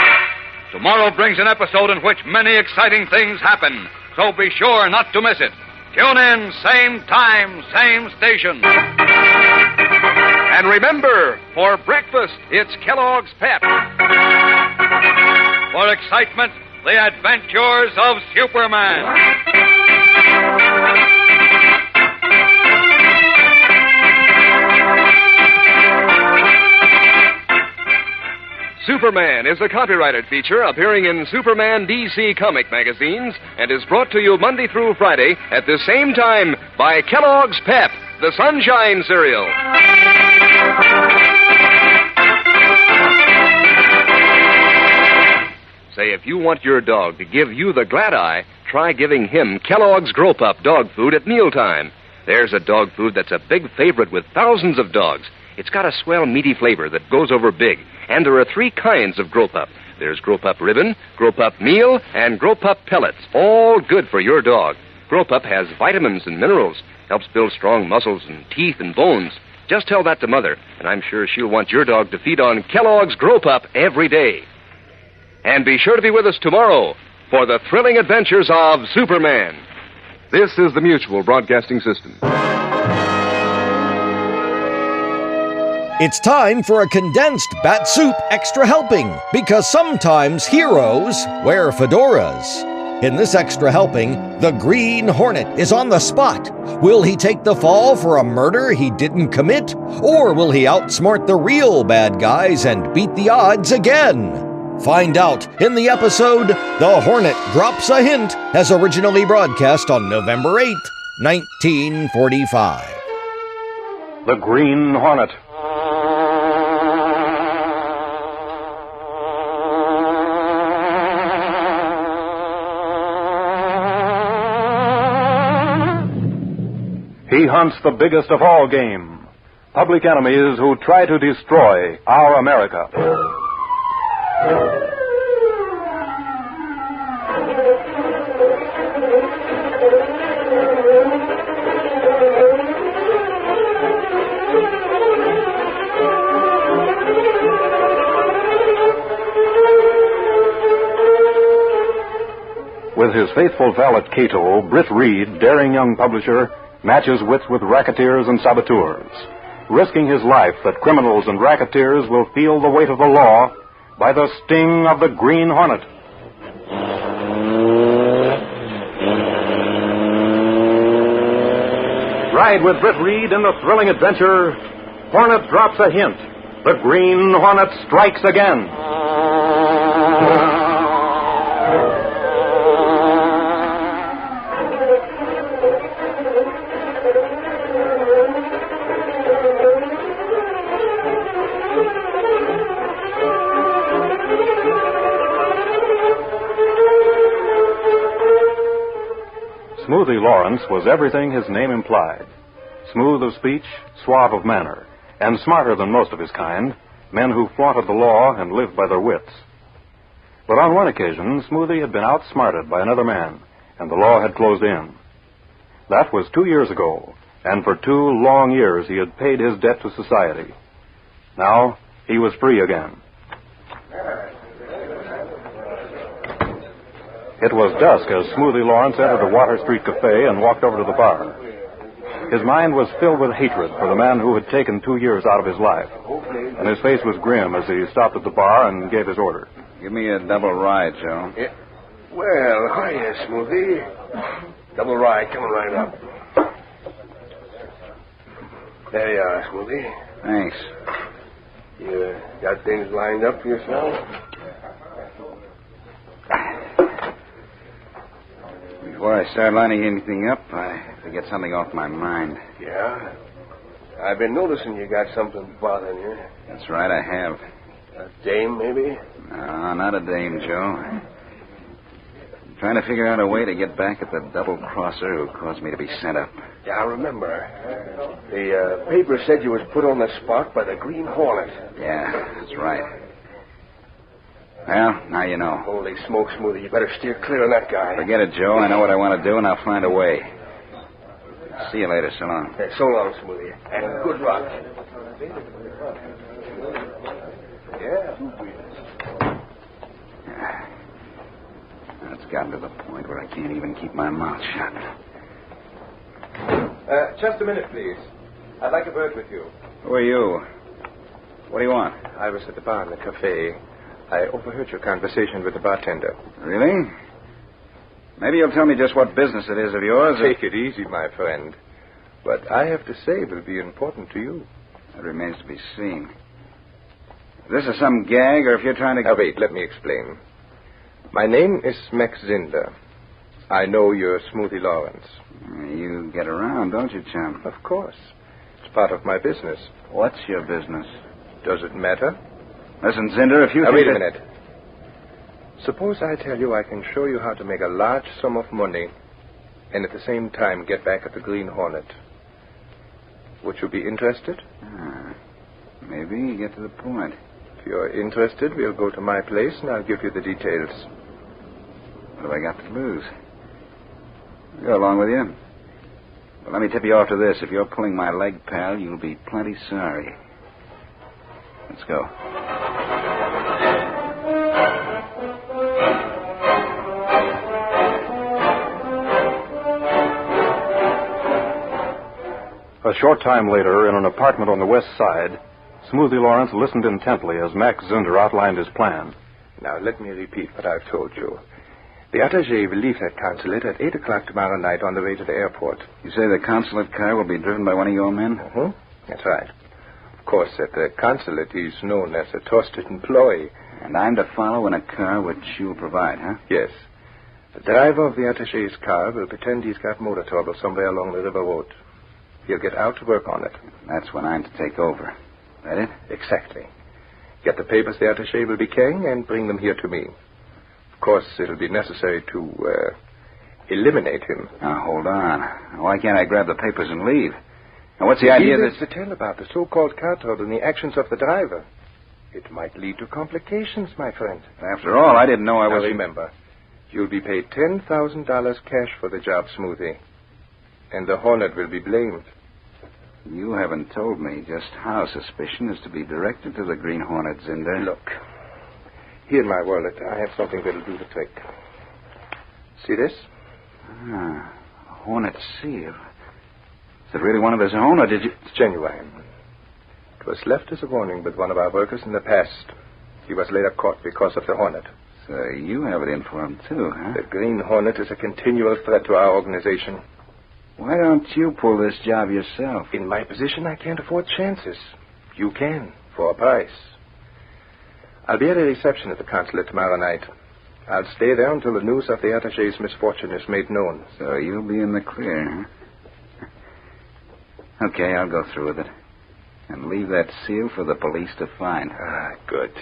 S5: Tomorrow brings an episode in which many exciting things happen, so be sure not to miss it. Tune in, same time, same station. And remember, for breakfast, it's Kellogg's Pep. For excitement, the adventures of Superman.
S4: Superman is a copyrighted feature appearing in Superman DC comic magazines and is brought to you Monday through Friday at the same time by Kellogg's Pep, the Sunshine Cereal. Say, if you want your dog to give you the glad eye, try giving him Kellogg's Grow Pup dog food at mealtime. There's a dog food that's a big favorite with thousands of dogs. It's got a swell, meaty flavor that goes over big. And there are 3 kinds of Grow Pup. There's Grow Pup Ribbon, Grow Pup Meal, and Grow Pup Pellets. All good for your dog. Grow Pup has vitamins and minerals, helps build strong muscles and teeth and bones. Just tell that to Mother, and I'm sure she'll want your dog to feed on Kellogg's Grow Pup every day. And be sure to be with us tomorrow for the thrilling adventures of Superman. This is the Mutual Broadcasting System.
S1: It's time for a Condensed Bat-Supe Extra Helping, because sometimes heroes wear fedoras. In this extra helping, the Green Hornet is on the spot. Will he take the fall for a murder he didn't commit? Or will he outsmart the real bad guys and beat the odds again? Find out in the episode The Hornet Drops a Hint, as originally broadcast on November 8, 1945.
S12: The Green Hornet. He hunts the biggest of all game, public enemies who try to destroy our America. With his faithful valet Cato, Britt Reed, daring young publisher, matches wits with racketeers and saboteurs, risking his life that criminals and racketeers will feel the weight of the law by the sting of the Green Hornet. Ride with Britt Reed in the thrilling adventure, Hornet Drops a Hint. The Green Hornet Strikes Again. Smoothie Lawrence was everything his name implied. Smooth of speech, suave of manner, and smarter than most of his kind, men who flaunted the law and lived by their wits. But on one occasion, Smoothie had been outsmarted by another man, and the law had closed in. That was 2 years ago, and for 2 long years he had paid his debt to society. Now he was free again. It was dusk as Smoothie Lawrence entered the Water Street Cafe and walked over to the bar. His mind was filled with hatred for the man who had taken 2 years out of his life, and his face was grim as he stopped at the bar and gave his order.
S13: Give me a double rye, Joe.
S14: Yeah. Well, hiya, Smoothie. Double rye coming right up. There you are, Smoothie.
S13: Thanks.
S14: You got things lined up for yourself?
S13: Before I start lining anything up, I have to get something off my mind.
S14: Yeah? I've been noticing you got something bothering you.
S13: That's right, I have.
S14: A dame, maybe?
S13: No, not a dame, Joe. I'm trying to figure out a way to get back at the double-crosser who caused me to be sent up.
S14: Yeah, I remember. The paper said you was put on the spot by the Green Hornet.
S13: Yeah, that's right. Well, now you know.
S14: Holy smoke, Smoothie. You better steer clear of that guy.
S13: Forget it, Joe. I know what I want to do, and I'll find a way. See you later. So long.
S14: Hey, so long, Smoothie. And good luck.
S13: Now it's gotten to the point where I can't even keep my mouth shut.
S15: Just a minute, please. I'd like a word with you.
S13: Who are you? What do you want?
S15: I was at the bar in the cafe. I overheard your conversation with the bartender.
S13: Really? Maybe you'll tell me just what business it is of yours.
S15: Take it easy, my friend. What I have to say will be important to you.
S13: That remains to be seen. If this is some gag, or if you're trying to...
S15: Now, wait, let me explain. My name is Max Zinder. I know you're Smoothie Lawrence.
S13: You get around, don't you, chum?
S15: Of course. It's part of my business.
S13: What's your business?
S15: Does it matter?
S13: Listen, Zinder, if you
S15: now,
S13: think...
S15: wait a minute. Suppose I tell you I can show you how to make a large sum of money and at the same time get back at the Green Hornet. Would you be interested?
S13: Maybe you get to the point.
S15: If you're interested, we'll go to my place and I'll give you the details.
S13: What have I got to lose? I'll go along with you. But let me tip you off to this. If you're pulling my leg, pal, you'll be plenty sorry. Let's go.
S12: A short time later, in an apartment on the west side, Smoothie Lawrence listened intently as Max Zinder outlined his plan.
S15: Now, let me repeat what I've told you. The attaché will leave that consulate at 8 o'clock tomorrow night on the way to the airport.
S13: You say the consulate car will be driven by one of your men?
S15: Mm-hmm. That's right. Of course, at the consulate, he's known as a trusted employee.
S13: And I'm to follow in a car which you'll provide, huh?
S15: Yes. The driver of the attaché's car will pretend he's got motor trouble somewhere along the river road. He'll get out to work on it.
S13: That's when I'm to take over. That it?
S15: Exactly. Get the papers the attaché will be carrying and bring them here to me. Of course, it'll be necessary to eliminate him.
S13: Now, hold on. Why can't I grab the papers and leave? Now, what's the idea
S15: to tell about the so-called car trouble and the actions of the driver. It might lead to complications, my friend.
S13: After all, I didn't know I was...
S15: Now, remember, you'll be paid $10,000 cash for the job, Smoothie. And the Hornet will be blamed.
S13: You haven't told me just how suspicion is to be directed to the Green Hornet, Zinder.
S15: Look, here in my wallet, I have something that'll do the trick. See this?
S13: Ah, a Hornet seal. Is it really one of his own, or did you...
S15: It's genuine. It was left as a warning with one of our workers in the past. He was later caught because of the Hornet.
S13: So you have it in for him, too, huh?
S15: The Green Hornet is a continual threat to our organization.
S13: Why don't you pull this job yourself?
S15: In my position, I can't afford chances. You can, for a price. I'll be at a reception at the consulate tomorrow night. I'll stay there until the news of the attaché's misfortune is made known.
S13: So you'll be in the clear, huh? Okay, I'll go through with it. And leave that seal for the police to find.
S15: Ah, good.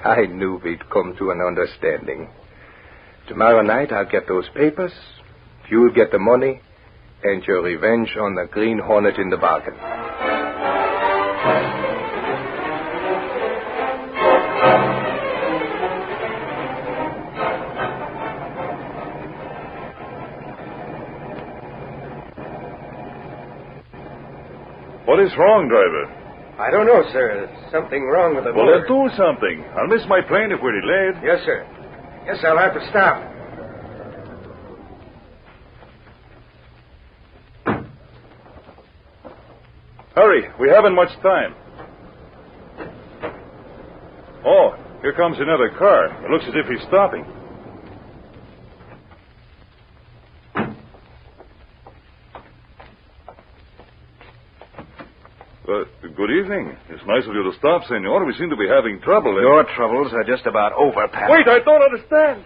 S15: I knew we'd come to an understanding. Tomorrow night, I'll get those papers. You'll get the money. And your revenge on the Green Hornet in the bargain.
S16: What is wrong, driver?
S14: I don't know, sir. There's something wrong with the
S16: Well,
S14: motor.
S16: then do something. I'll miss my plane if we're delayed.
S14: Yes, sir. Yes, I'll have to stop.
S16: Hurry, we haven't much time. Oh, here comes another car. It looks as if he's stopping. Good evening. It's nice of you to stop, senor. We seem to be having trouble.
S13: Your troubles are just about over, pal.
S16: Wait, I don't understand.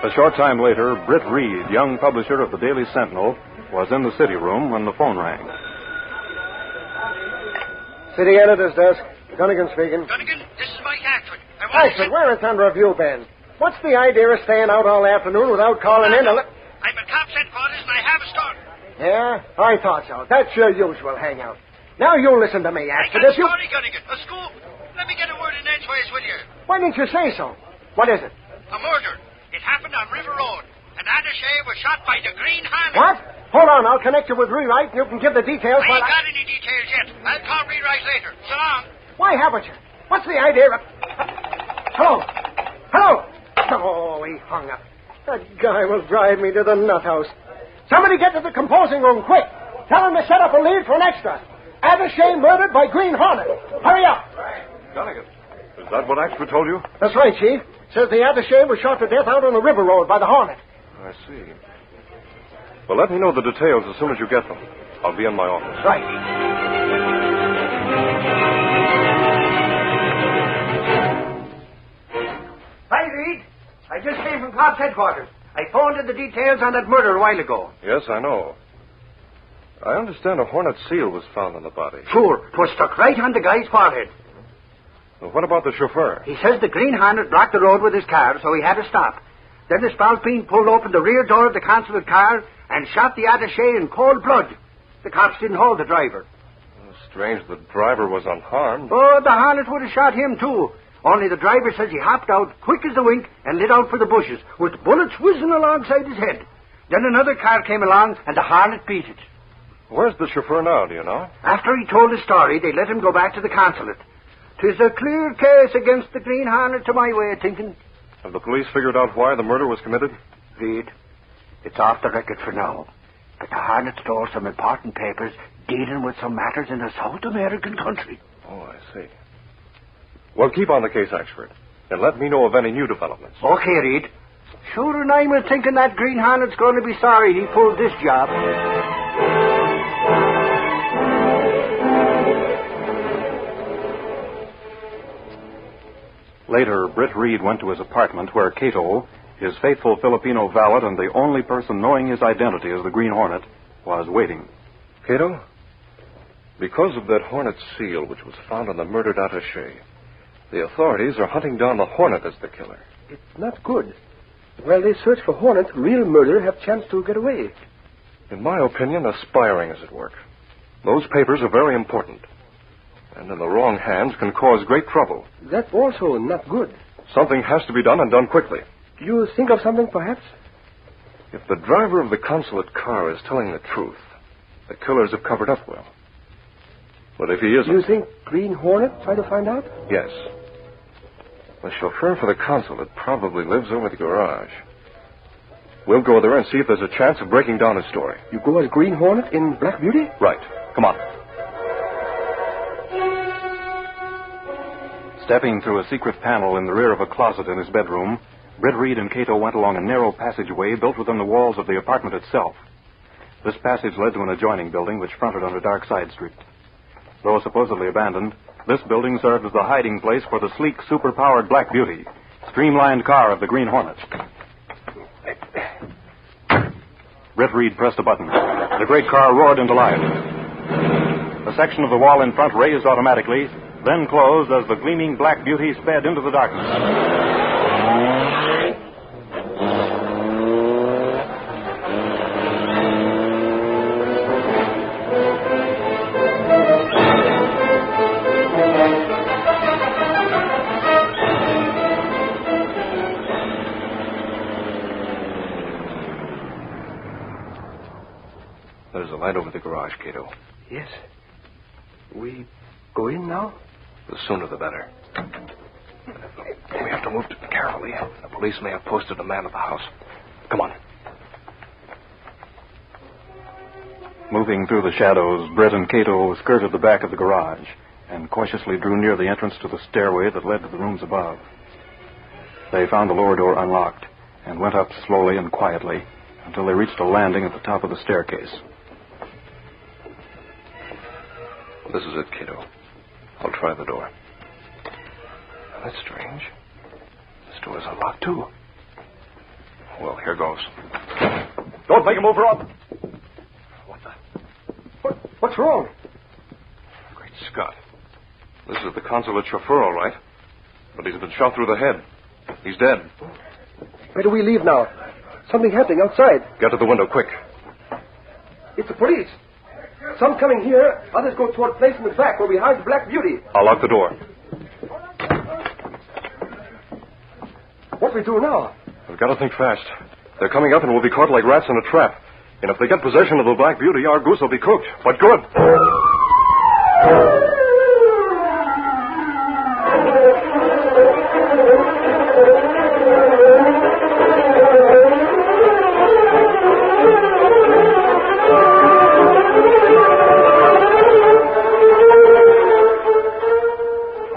S12: A short time later, Britt Reed, young publisher of the Daily Sentinel, was in the city room when the phone rang.
S14: City editor's desk. Gunnigan speaking.
S17: Gunnigan, this is Mike Ashford.
S14: Ashford, where in thunder have you been? What's the idea of staying out all afternoon without calling in?
S17: I'm at cops' headquarters and I have a story.
S14: Yeah, I thought so. That's your usual hangout. Now you listen to me, Ashford.
S17: I got a story, Gunnigan. A scoop. Let me get a word in edgeways with you.
S14: Why didn't you say so? What is it?
S17: A murder. It happened on River Road. An attaché was shot by the Green Hornet.
S14: What? Hold on, I'll connect you with Rewrite and you can give the details.
S17: I ain't got any details yet. I'll call Rewrite later. So long.
S14: Why haven't you? What's the idea of... Hello? Hello? Oh, he hung up. That guy will drive me to the nut house. Somebody get to the composing room, quick. Tell him to set up a lead for an extra. Attaché murdered by Green Hornet. Hurry up.
S16: Gunnigan, is that what Axford told you?
S14: That's right, Chief. Says the attaché was shot to death out on the River Road by the Hornet.
S12: I see. Well, let me know the details as soon as you get them. I'll be in my office.
S14: Right. Hi, Reed. I just came from cops' headquarters. I phoned in the details on that murder a while ago.
S12: Yes, I know. I understand a Hornet seal was found on the body.
S14: Sure. 'Twas stuck right on the guy's forehead.
S12: Well, what about the chauffeur?
S14: He says the Green Hornet blocked the road with his car, so he had to stop. Then the spalpeen pulled open the rear door of the consulate car and shot the attaché in cold blood. The cops didn't hold the driver.
S12: Strange the driver was unharmed.
S14: Oh, the Hornet would have shot him, too. Only the driver says he hopped out quick as a wink and lit out for the bushes, with bullets whizzing alongside his head. Then another car came along, and the Hornet beat it.
S12: Where's the chauffeur now, do you know?
S14: After he told his story, they let him go back to the consulate. 'Tis a clear case against the Green Hornet, to my way of thinking.
S12: Have the police figured out why the murder was committed?
S14: Reed, it's off the record for now. But the Hornet stole some important papers dealing with some matters in a South American country.
S12: Oh, I see. Well, keep on the case, Axford, and let me know of any new developments.
S14: Okay, Reed. Sure, and I'm thinking that Green Hornet's going to be sorry he pulled this job.
S12: Later, Britt Reed went to his apartment where Cato, his faithful Filipino valet and the only person knowing his identity as the Green Hornet, was waiting. Cato, because of that Hornet seal which was found on the murdered attaché, the authorities are hunting down the Hornet as the killer.
S15: It's not good. While they search for Hornet, real murderer have chance to get away.
S12: In my opinion, aspiring is at work. Those papers are very important, and in the wrong hands can cause great trouble.
S15: That's also not good.
S12: Something has to be done, and done quickly.
S15: Do you think of something, perhaps?
S12: If the driver of the consulate car is telling the truth, the killers have covered up well. But if he isn't...
S15: Do you think Green Hornet try to find out?
S12: Yes. The chauffeur for the consulate probably lives over the garage. We'll go there and see if there's a chance of breaking down his story.
S15: You go as Green Hornet in Black Beauty?
S12: Right. Come on. Stepping through a secret panel in the rear of a closet in his bedroom, Britt Reed and Cato went along a narrow passageway built within the walls of the apartment itself. This passage led to an adjoining building which fronted on a dark side street. Though supposedly abandoned, this building served as the hiding place for the sleek, super-powered Black Beauty, streamlined car of the Green Hornet. Britt Reed pressed a button. The great car roared into life. A section of the wall in front raised automatically, then closed as the gleaming Black Beauty sped into the darkness. There's a light over the garage, Cato.
S15: Yes. We go in now?
S12: The sooner the better. We have to move carefully. The police may have posted a man at the house. Come on. Moving through the shadows, Britt and Cato skirted the back of the garage and cautiously drew near the entrance to the stairway that led to the rooms above. They found the lower door unlocked and went up slowly and quietly until they reached a landing at the top of the staircase. This is it, Cato. I'll try the door. That's strange. This door's unlocked, too. Well, here goes. Don't make a move, Rob. What the?
S15: What's wrong?
S12: Great Scott. This is the consulate chauffeur, all right. But he's been shot through the head. He's dead.
S15: Where do we leave now? Something happening outside.
S12: Get to the window, quick.
S15: It's the police. Some coming here, others go toward the place in the back where we hide the Black Beauty.
S12: I'll lock the door.
S15: What do we do now?
S12: We've got to think fast. They're coming up and we'll be caught like rats in a trap. And if they get possession of the Black Beauty, our goose will be cooked. But good.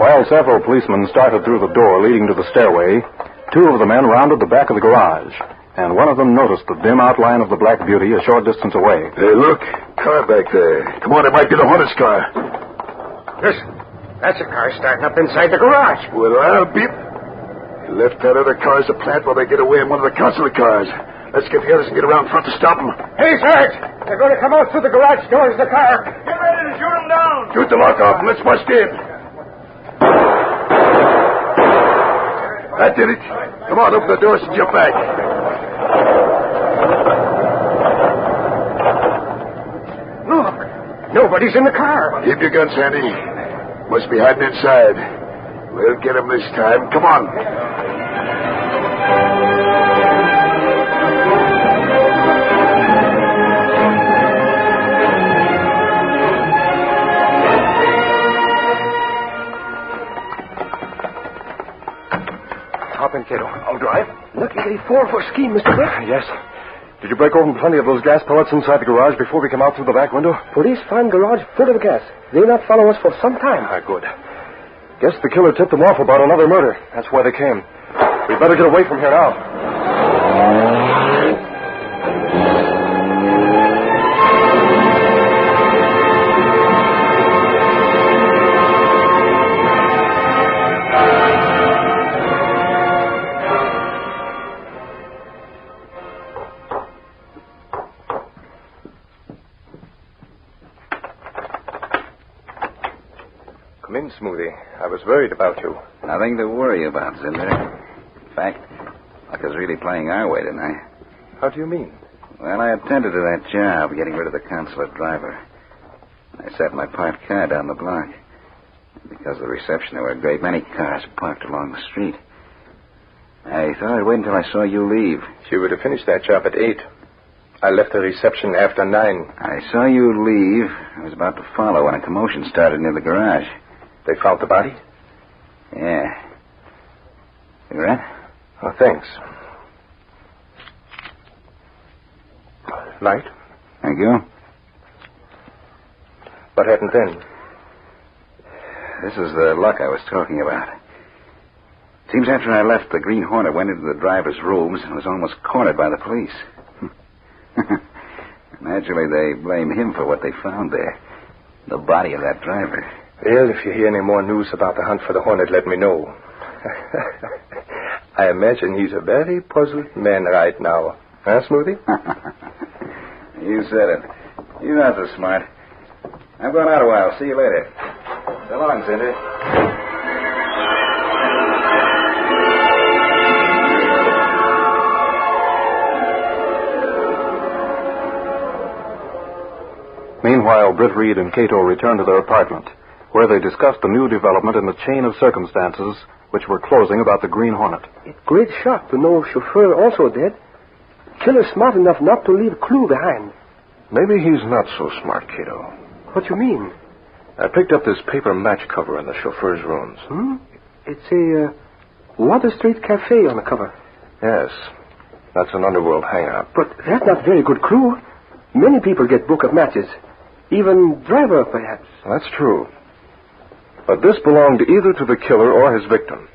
S12: While several policemen started through the door leading to the stairway, two of the men rounded the back of the garage, and one of them noticed the dim outline of the Black Beauty a short distance away.
S18: Hey, look. Car back there. Come on, it might be the Hornet's car.
S14: Listen, that's a car starting up inside the garage.
S18: Well, I'll be... He left that other car as a plant while they get away in one of the consulate cars. Let's get the others and get around front to stop them.
S14: Hey, Sarge! They're going to come out through the garage doors of the car.
S10: Get ready to shoot them down.
S18: Shoot the lock off and let's bust in. That did it. Come on, open the doors and jump back.
S14: Look, nobody's in the car.
S18: Keep your guns handy. Must be hiding inside. We'll get him this time. Come on.
S15: Hop in, Cato. I'll drive.
S14: Lucky they fall for scheme, Mr. Dick.
S15: Yes. Did you break open plenty of those gas pellets inside the garage before we came out through the back window?
S14: Police found garage full of gas. They not follow us for some time.
S15: Good. Guess the killer tipped them off about another murder. That's why they came. We'd better get away from here now. Come in, Smoothie. I was worried about you.
S13: Nothing to worry about, Zinder. In fact, luck is really playing our way tonight.
S15: How do you mean?
S13: Well, I attended to that job, getting rid of the consulate driver. I sat in my parked car down the block. Because of the reception, there were a great many cars parked along the street. I thought I'd wait until I saw you leave.
S15: You would have finished that job at 8. I left the reception after 9.
S13: I saw you leave. I was about to follow when a commotion started near the garage.
S15: They found the body?
S13: Yeah. Cigarette?
S15: Oh, thanks. Light?
S13: Thank you.
S15: What happened then?
S13: This is the luck I was talking about. Seems after I left, the Green Hornet went into the driver's rooms and was almost cornered by the police. Naturally, they blame him for what they found there. The body of that driver.
S15: Well, if you hear any more news about the hunt for the Hornet, let me know. I imagine he's a very puzzled man right now. Huh, Smoothie?
S13: You said it. You're not so smart. I'm going out a while. See you later. So long, Cinder.
S12: Meanwhile, Britt Reed and Cato returned to their apartment, where they discussed the new development in the chain of circumstances which were closing about the Green Hornet.
S14: It's great shock to know chauffeur also dead. Killer smart enough not to leave a clue behind.
S15: Maybe he's not so smart, Cato.
S14: What you mean?
S15: I picked up this paper match cover in the chauffeur's rooms.
S14: It's a Water Street Cafe on the cover.
S15: Yes. That's an underworld hangout.
S14: But that's not very good clue. Many people get book of matches. Even driver, perhaps.
S15: That's true. But this belonged either to the killer or his victim.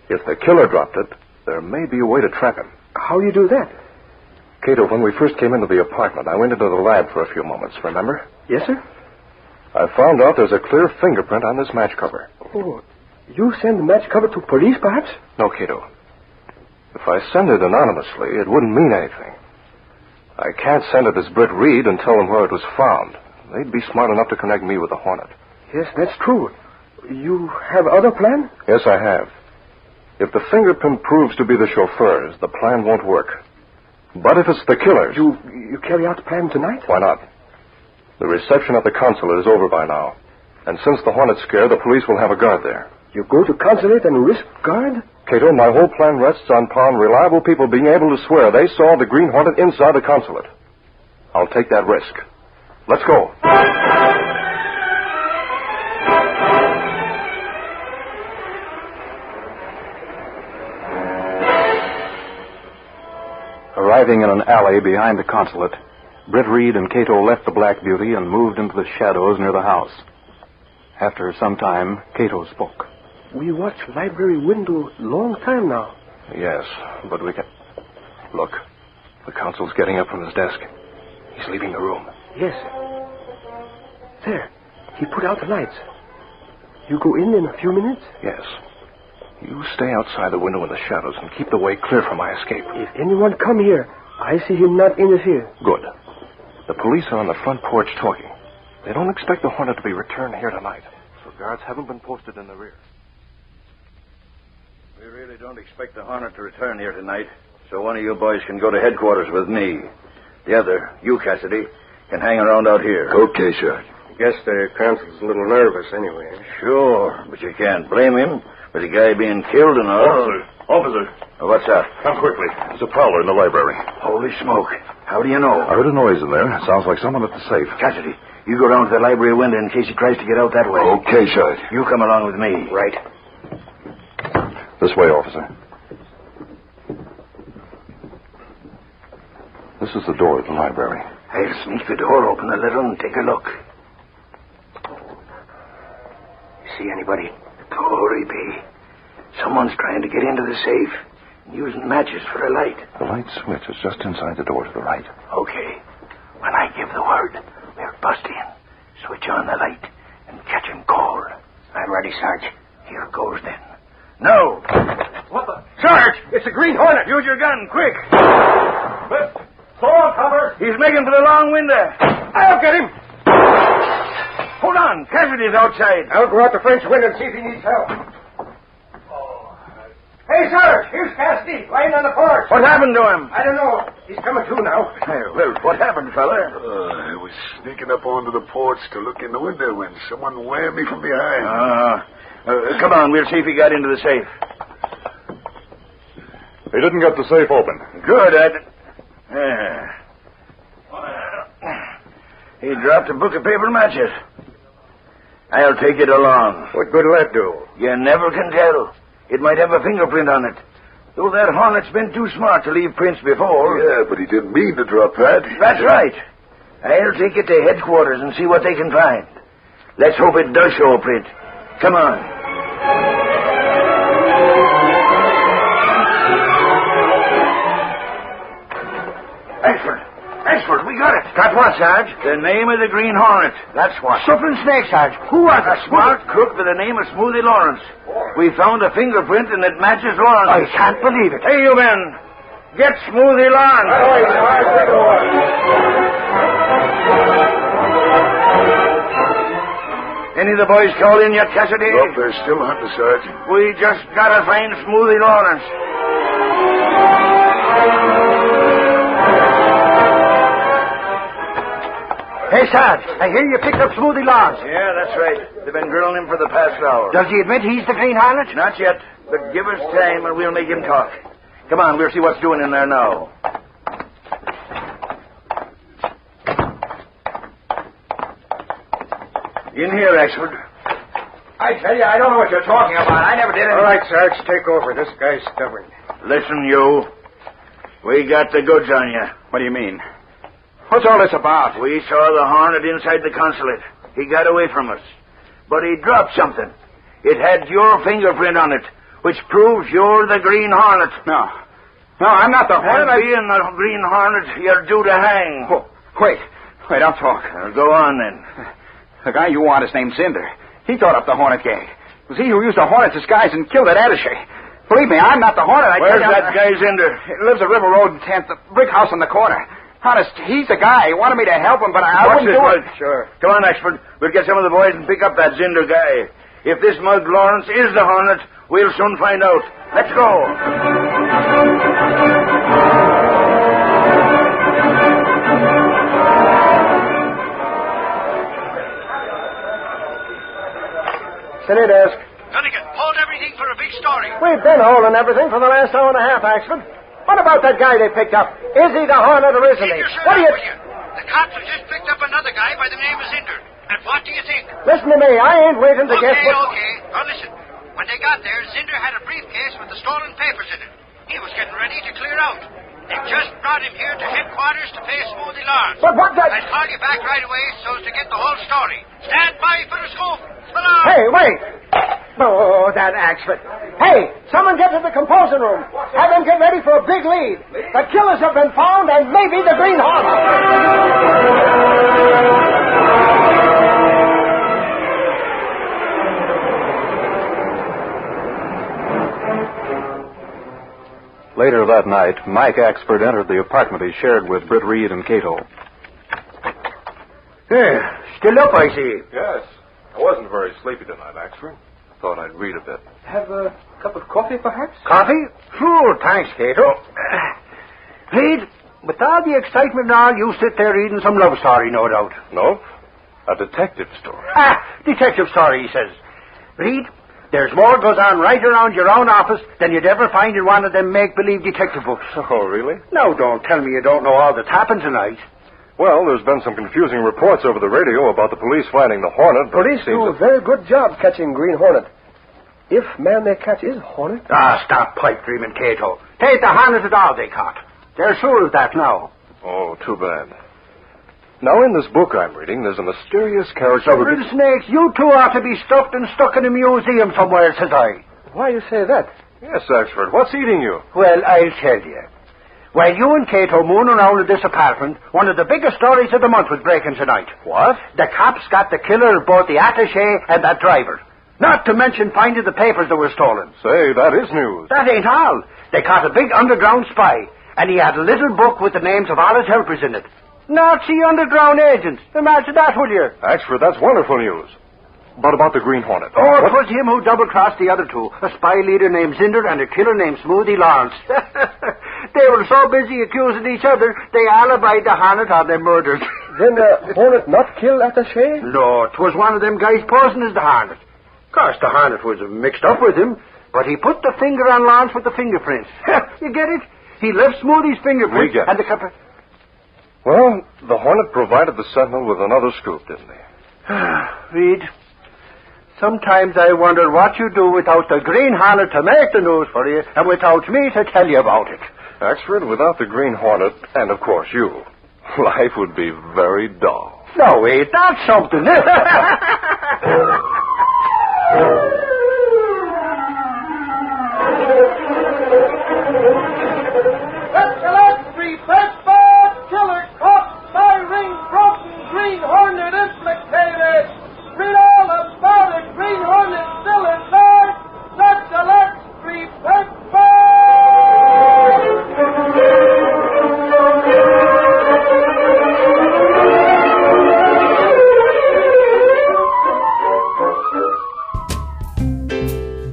S15: If the killer dropped it, there may be a way to trap him.
S14: How you do that?
S15: Cato, when we first came into the apartment, I went into the lab for a few moments, remember?
S14: Yes, sir?
S15: I found out there's a clear fingerprint on this match cover.
S14: Oh, you send the match cover to police, perhaps?
S15: No, Cato. If I send it anonymously, it wouldn't mean anything. I can't send it as Britt Reed and tell them where it was found. They'd be smart enough to connect me with the Hornet.
S14: Yes, that's true. You have other plan?
S15: Yes, I have. If the fingerprint proves to be the chauffeur's, the plan won't work. But if it's the killer's...
S14: You carry out the plan tonight?
S15: Why not? The reception at the consulate is over by now. And since the Hornet's scared, the police will have a guard there.
S14: You go to consulate and risk guard?
S15: Cato, my whole plan rests upon reliable people being able to swear they saw the Green Hornet inside the consulate. I'll take that risk. Let's go.
S12: Arriving in an alley behind the consulate, Britt Reed and Cato left the Black Beauty and moved into the shadows near the house. After some time, Cato spoke.
S14: We watch library window long time now.
S15: Yes, but we can... Look, the consul's getting up from his desk. He's leaving the room.
S14: Yes. There. He put out the lights. You go in a few minutes?
S15: Yes. You stay outside the window in the shadows and keep the way clear for my escape.
S14: If anyone come here, I see him not interfere.
S15: Good. The police are on the front porch talking. They don't expect the Hornet to be returned here tonight, so guards haven't been posted in the rear.
S19: We really don't expect the Hornet to return here tonight, so one of you boys can go to headquarters with me. The other, you, Cassidy, can hang around out here.
S18: Okay, Sheriff.
S15: Guess the consul's a little nervous anyway.
S19: Sure, but you can't blame him with the guy being killed and all.
S16: Officer.
S19: What's that?
S16: Come quickly. There's a prowler in the library.
S19: Holy smoke. How do you know?
S16: I heard a noise in there. Sounds like someone at the safe.
S19: Cassidy, you go down to the library window in case he tries to get out that way.
S18: Okay, Sheriff.
S19: You come along with me.
S15: Right.
S16: This way, officer. This is the door of the library.
S19: I'll sneak the door open a little and take a look. See anybody? Glory be. Someone's trying to get into the safe and using matches for a light.
S16: The light switch is just inside the door to the right.
S19: Okay. When I give the word, we'll bust in, switch on the light, and catch him cold. I'm ready, Sarge. Here goes then. No!
S14: What the? Sarge! It's the Green Hornet!
S19: Use your gun, quick!
S14: Throw on cover!
S19: He's making for the long window.
S14: I'll get him!
S19: Hold on. Cassidy's outside.
S14: I'll go out the French window and see if he needs help. Hey, Sarge! Here's Cassidy, lying on the porch.
S19: What happened to him?
S14: I don't know. He's coming to now.
S19: Well, what happened, fella?
S18: I was sneaking up onto the porch to look in the window when someone whammed me from behind.
S19: Come on, we'll see if he got into the safe.
S16: He didn't get the safe open.
S19: Good, he dropped a book of paper matches. I'll take it along.
S15: What good will that do?
S19: You never can tell. It might have a fingerprint on it. Though that Hornet's been too smart to leave prints before.
S18: Yeah, but he didn't mean to drop that.
S19: That's right. I'll take it to headquarters and see what they can find. Let's hope it does show a print. Come on. Expert, we got it.
S14: Got what, Sarge?
S19: The name of the Green Hornet. That's what.
S14: Suffering Snake, Sarge. Who was
S19: a smart crook by the name of Smoothie Lawrence. We found a fingerprint and it matches Lawrence.
S14: I can't believe it.
S19: Hey, you men. Get Smoothie Lawrence. Any of the boys called in yet, Cassidy?
S18: Nope, they're still hunting, Sarge.
S19: We just gotta find Smoothie Lawrence.
S14: Hey, Sarge, I hear you picked up Smoothie Lawrence.
S19: Yeah, that's right. They've been grilling him for the past hour.
S14: Does he admit he's the Green Hornet?
S19: Not yet, but give us time and we'll make him talk. Come on, we'll see what's doing in there now. In here, Axford.
S9: I tell you, I don't know what you're talking about. I never did it.
S15: All right, Sarge, take over. This guy's stubborn.
S19: Listen, you. We got the goods on you.
S9: What do you mean? What's all this about?
S19: We saw the Hornet inside the consulate. He got away from us. But he dropped something. It had your fingerprint on it, which proves you're the Green Hornet.
S9: No, I'm not the Hornet.
S19: And being the Green Hornet, you're due to hang.
S9: Oh, wait, I'll talk.
S19: Go on, then.
S9: The guy you want is named Zinder. He thought up the Hornet gang. It was he who used the Hornet's disguise and killed that attaché. Believe me, I'm not the Hornet.
S19: Where's that guy Zinder?
S9: He lives at River Road in 10th, the brick house on the corner. Honest, he's the guy. He wanted me to help him, but I wouldn't do it.
S19: Sure. Come on, Axford. We'll get some of the boys and pick up that Zinder guy. If this mug Lawrence is the Hornet, we'll soon find out. Let's go.
S14: Sit at desk.
S17: Dunnigan, hold everything for a big story.
S14: We've been holding everything for the last hour and a half, Axford. What about that guy they picked up? Is he the Hornet or isn't he? What do you...
S17: The cops have just picked up another guy by the name of Zinder. And what do you think?
S14: Listen to me. I ain't waiting to guess what...
S17: Okay. Now listen. When they got there, Zinder had a briefcase with the stolen papers in it. He was getting ready to clear out. They just brought him here to headquarters to pay Smoothie Lawrence.
S14: But what the...
S17: I'll call you back right away so as to get the whole story. Stand by for the scoop. Spell
S14: Hey, wait. Oh, that Axford. Hey, someone get to the composing room. Have them get ready for a big lead. The killers have been found and maybe the Green Hornet.
S12: Later that night, Mike Axford entered the apartment he shared with Britt Reed and Cato.
S19: Still up, I see.
S12: Yes. I wasn't very sleepy tonight, Axford.
S16: thought I'd read a bit.
S15: Have a cup of coffee, perhaps?
S14: Coffee? Sure, thanks, Cato. Reed, with all the excitement and all, you sit there reading some love story, no doubt.
S16: No, a detective story.
S14: Detective story, he says. Reed, there's more goes on right around your own office than you'd ever find in one of them make-believe detective books.
S16: Oh, really?
S14: Now, don't tell me you don't know all that's happened tonight.
S16: Well, there's been some confusing reports over the radio about the police finding the Hornet.
S15: Police do a very good job catching Green Hornet. If man they catch is Hornet.
S14: Stop pipe dreaming, Cato. Take the Hornet at all they caught. They're sure of that now.
S16: Oh, too bad. Now, in this book I'm reading, there's a mysterious character...
S14: Silver snakes, you two ought to be stuffed and stuck in a museum somewhere, says I.
S16: Why you say that? Yes, Axford, what's eating you?
S14: Well, I'll tell you. While you and Cato moon around in this apartment, one of the biggest stories of the month was breaking tonight.
S16: What?
S14: The cops got the killer of both the attaché and that driver. Not to mention finding the papers that were stolen.
S16: Say, that is news.
S14: That ain't all. They caught a big underground spy, and he had a little book with the names of all his helpers in it. Nazi underground agents. Imagine that, will you?
S16: Axford, that's wonderful news. But about the Green Hornet.
S14: Oh, it was him who double-crossed the other two. A spy leader named Zinder and a killer named Smoothie Lawrence. They were so busy accusing each other, they alibied the Hornet on their murders.
S15: Then the Hornet not kill attaché?
S14: No, 'twas one of them guys posing as the Hornet. Of course, the Hornet was mixed up with him, but he put the finger on Lawrence with the fingerprints. You get it? He left Smoothie's fingerprints
S16: We get
S14: and the...
S16: Well, the Hornet provided the Sentinel with another scoop, didn't he?
S14: Reed, sometimes I wonder what you do without the Green Hornet to make the news for you and without me to tell you about it.
S16: Axford, without the Green Hornet, and of course you, life would be very dull.
S14: No, wait, that's something.
S10: Killer caught, spy ring broken, Green Hornet implicated. Read all about it. Green Hornet still inside. That's the Let's Free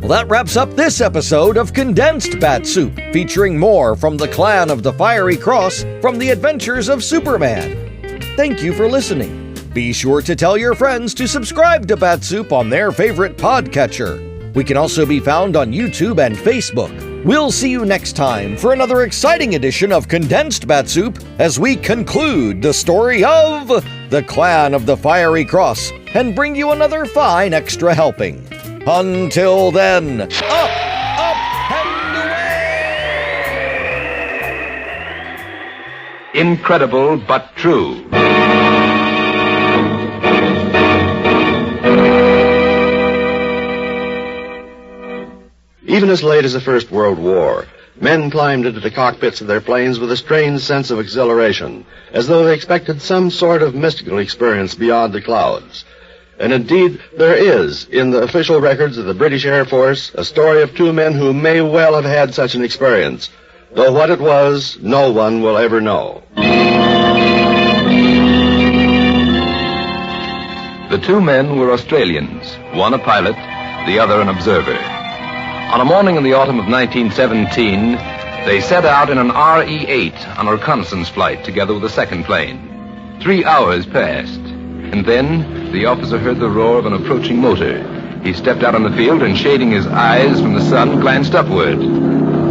S1: Well, that wraps up this episode of Condensed Bat-Supe, featuring more from the clan of the Fiery Cross from the adventures of Superman. Thank you for listening. Be sure to tell your friends to subscribe to Bat-Supe on their favorite podcatcher. We can also be found on YouTube and Facebook. We'll see you next time for another exciting edition of Condensed Bat-Supe as we conclude the story of the clan of the Fiery Cross and bring you another fine extra helping. Until then, up, and away!
S5: Incredible but true.
S20: Even as late as the First World War, men climbed into the cockpits of their planes with a strange sense of exhilaration, as though they expected some sort of mystical experience beyond the clouds. And indeed, there is, in the official records of the British Air Force, a story of two men who may well have had such an experience, though what it was, no one will ever know.
S21: The two men were Australians, one a pilot, the other an observer. On a morning in the autumn of 1917, they set out in an RE-8 on a reconnaissance flight together with a second plane. 3 hours passed, and then the officer heard the roar of an approaching motor. He stepped out on the field and, shading his eyes from the sun, glanced upward.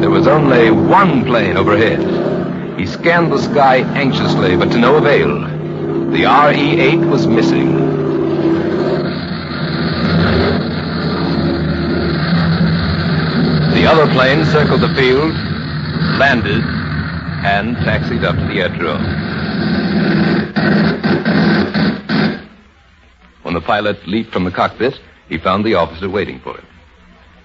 S21: There was only one plane overhead. He scanned the sky anxiously, but to no avail. The RE-8 was missing. The other plane circled the field, landed, and taxied up to the aerodrome. When the pilot leaped from the cockpit, he found the officer waiting for him.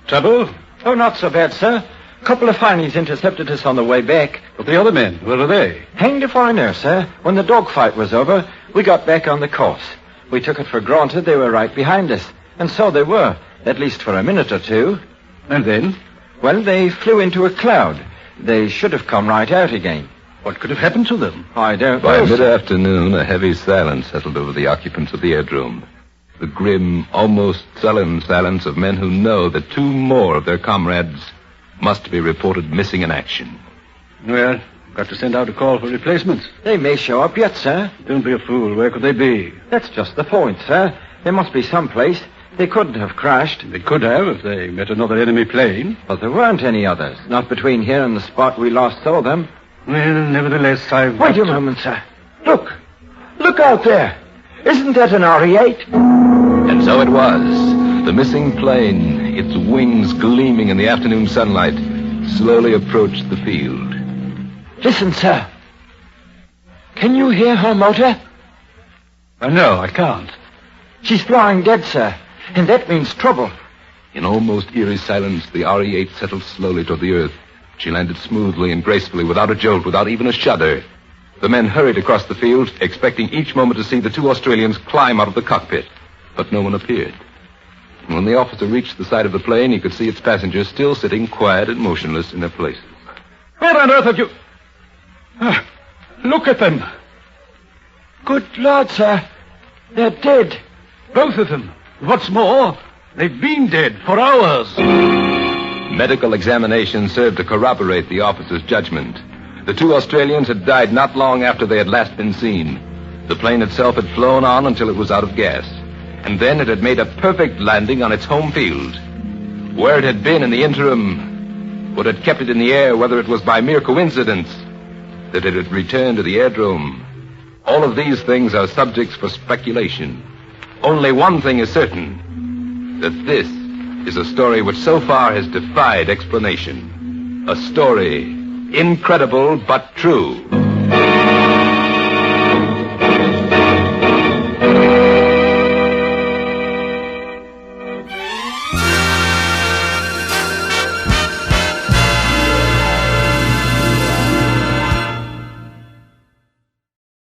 S22: Trouble? Oh, not so bad, sir. A couple of foreigners intercepted us on the way back.
S23: But the other men, where are they?
S22: Hanged if I know, sir. When the dogfight was over, we got back on the course. We took it for granted they were right behind us. And so they were, at least for a minute or two.
S23: And then?
S22: Well, they flew into a cloud. They should have come right out again.
S23: What could have happened to them?
S22: I don't
S21: By
S22: know.
S21: mid-afternoon, a heavy silence settled over the occupants of the aerodrome. The grim, almost sullen silence of men who know that 2 more of their comrades must be reported missing in action.
S23: Well, got to send out a call for replacements.
S22: They may show up yet, sir.
S23: Don't be a fool. Where could they be?
S22: That's just the point, sir. There must be some place. They couldn't have crashed.
S23: They could have if they met another enemy plane.
S22: But there weren't any others. Not between here and the spot we last saw them.
S23: Well, nevertheless, I've...
S22: Wait a moment, sir. Look. Look out there. Isn't that an RE-8?
S21: And so it was. The missing plane, its wings gleaming in the afternoon sunlight, slowly approached the field.
S22: Listen, sir. Can you hear her motor?
S23: No, I can't.
S22: She's flying dead, sir. And that means trouble.
S21: In almost eerie silence, the RE-8 settled slowly toward the earth. She landed smoothly and gracefully, without a jolt, without even a shudder. The men hurried across the field, expecting each moment to see the 2 Australians climb out of the cockpit. But no one appeared. And when the officer reached the side of the plane, he could see its passengers still sitting quiet and motionless in their places.
S23: Where on earth have you... look at them.
S22: Good Lord, sir. They're dead.
S23: Both of them. What's more, they've been dead for hours.
S21: Medical examination served to corroborate the officer's judgment. The 2 Australians had died not long after they had last been seen. The plane itself had flown on until it was out of gas. And then it had made a perfect landing on its home field. Where it had been in the interim, what had kept it in the air, whether it was by mere coincidence that it had returned to the airdrome. All of these things are subjects for speculation. Only one thing is certain, that this is a story which so far has defied explanation. A story incredible but true.